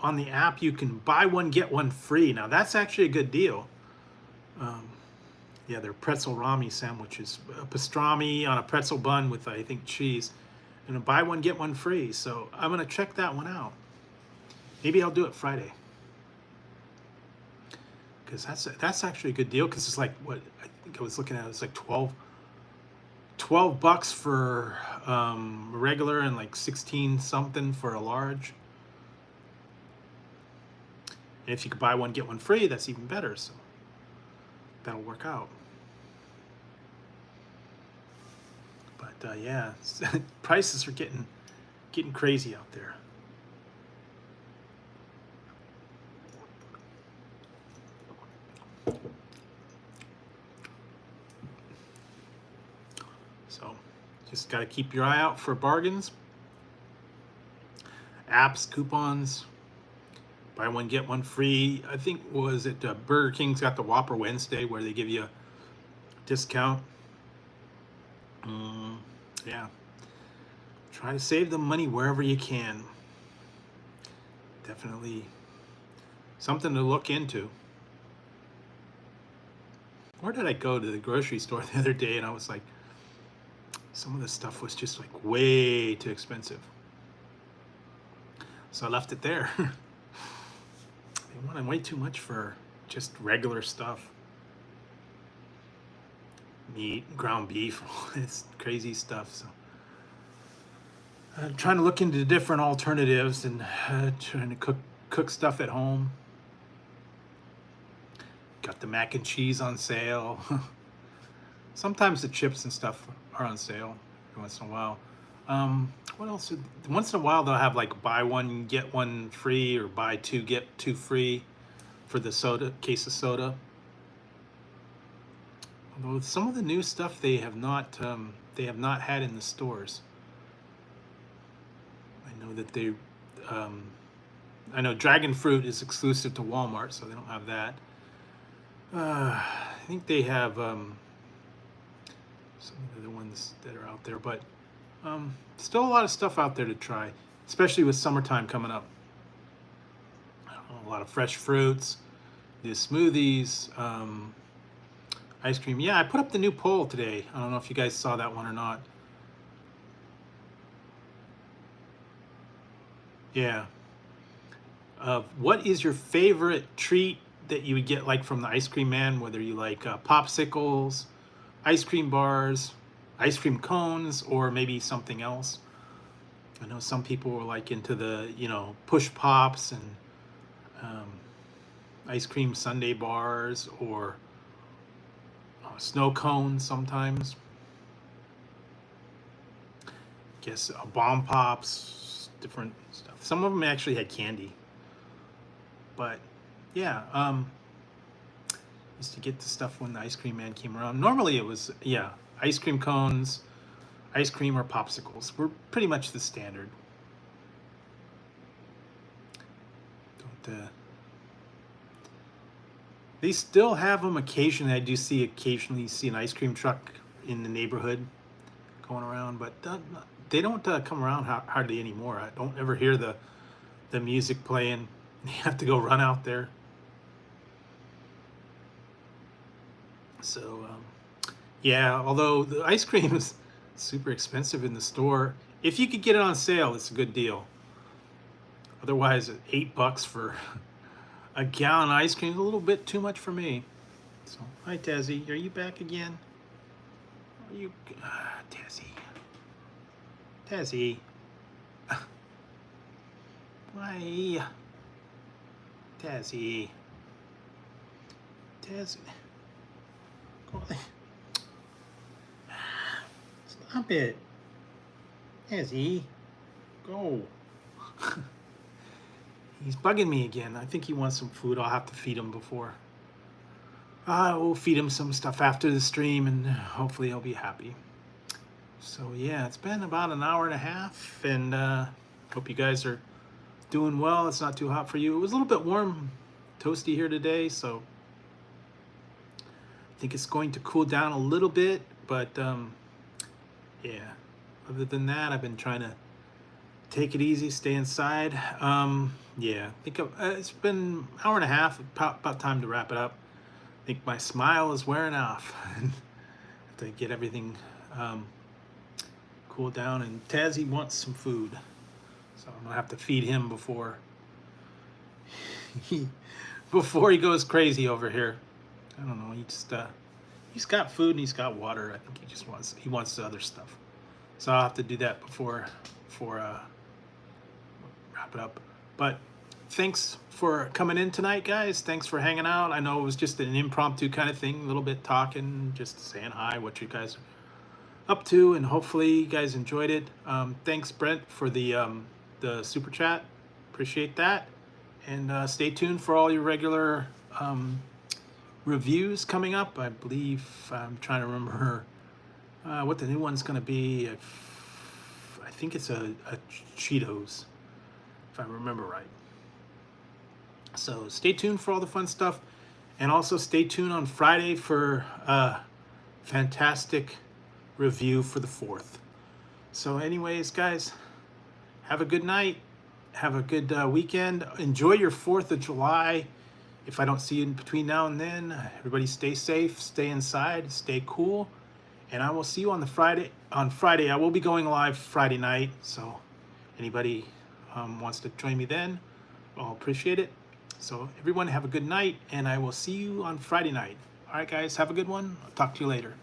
on the app, you can buy one get one free. Now that's actually a good deal. Yeah, they're pretzel rami sandwiches, pastrami on a pretzel bun with, I think, cheese, and a buy one get one free. So I'm gonna check that one out. Maybe I'll do it Friday, because that's actually a good deal. Because it's like, what I think I was looking at, it's like 12 bucks for regular, and like 16 something for a large. And if you could buy one get one free, that's even better. So that'll work out. But yeah, prices are getting crazy out there. So just got to keep your eye out for bargains, apps, coupons. Buy one get one free. I think, was it Burger King's got the Whopper Wednesday where they give you a discount. Yeah, try to save the money wherever you can. Definitely something to look into. Where did I go? To the grocery store the other day, and I was like, some of the stuff was just like way too expensive, so I left it there. They wanted way too much for just regular stuff. Meat, ground beef, all this crazy stuff. So I'm trying to look into different alternatives, and trying to cook stuff at home. Got the mac and cheese on sale. Sometimes the chips and stuff are on sale every once in a while. What else? Once in a while they'll have like buy one get one free, or buy two get two free for the case of soda. Although some of the new stuff they have not had in the stores. I know that I know dragon fruit is exclusive to Walmart, so they don't have that. I think they have some of the other ones that are out there, but still a lot of stuff out there to try, especially with summertime coming up. A lot of fresh fruits, the smoothies, ice cream. Yeah, I put up the new poll today. I don't know if you guys saw that one or not. Yeah. What is your favorite treat that you would get, like from the ice cream man? Whether you like popsicles, ice cream bars, ice cream cones, or maybe something else. I know some people were like into the, push pops and ice cream sundae bars, or snow cones sometimes. Guess bomb pops, different stuff. Some of them actually had candy. But yeah, used to get the stuff when the ice cream man came around. Normally it was, ice cream cones, ice cream, or popsicles were pretty much the standard. They still have them occasionally. I do occasionally see an ice cream truck in the neighborhood going around, but they don't come around hardly anymore. I don't ever hear the music playing. You have to go run out there. So yeah, although the ice cream is super expensive in the store, if you could get it on sale, it's a good deal. Otherwise, $8 for a gallon of ice cream is a little bit too much for me. So, hi Tazzy, are you back again? Are you, Tazzy? Why? Tazzy. Stop it. Tazzy. Go. He's bugging me again. I think he wants some food. I'll have to feed him before. We'll feed him some stuff after the stream, and hopefully he'll be happy. So yeah, it's been about an hour and a half, and hope you guys are doing well. It's not too hot for you. It was a little bit warm, toasty here today, so think it's going to cool down a little bit, but yeah. Other than that, I've been trying to take it easy, stay inside. Yeah, I think it's been an hour and a half. About time to wrap it up. I think my smile is wearing off. To get everything cooled down. And Tazzy wants some food, so I'm gonna have to feed him before he goes crazy over here. I don't know. He's got food and he's got water. I think he wants the other stuff. So I'll have to do that before wrap it up. But thanks for coming in tonight, guys. Thanks for hanging out. I know it was just an impromptu kind of thing, a little bit talking, just saying hi, what you guys are up to, and hopefully you guys enjoyed it. Thanks, Brent, for the super chat. Appreciate that. And stay tuned for all your regular reviews coming up. I believe I'm trying to remember what the new one's going to be. I think it's a Cheetos, if I remember right. So stay tuned for all the fun stuff, and also stay tuned on Friday for a fantastic review for the 4th. So anyways, guys, have a good night. Have a good weekend. Enjoy your 4th of July. If I don't see you in between now and then, everybody stay safe, stay inside, stay cool. And I will see you on Friday. I will be going live Friday night. So anybody wants to join me then, I'll appreciate it. So everyone have a good night, and I will see you on Friday night. All right, guys, have a good one. I'll talk to you later.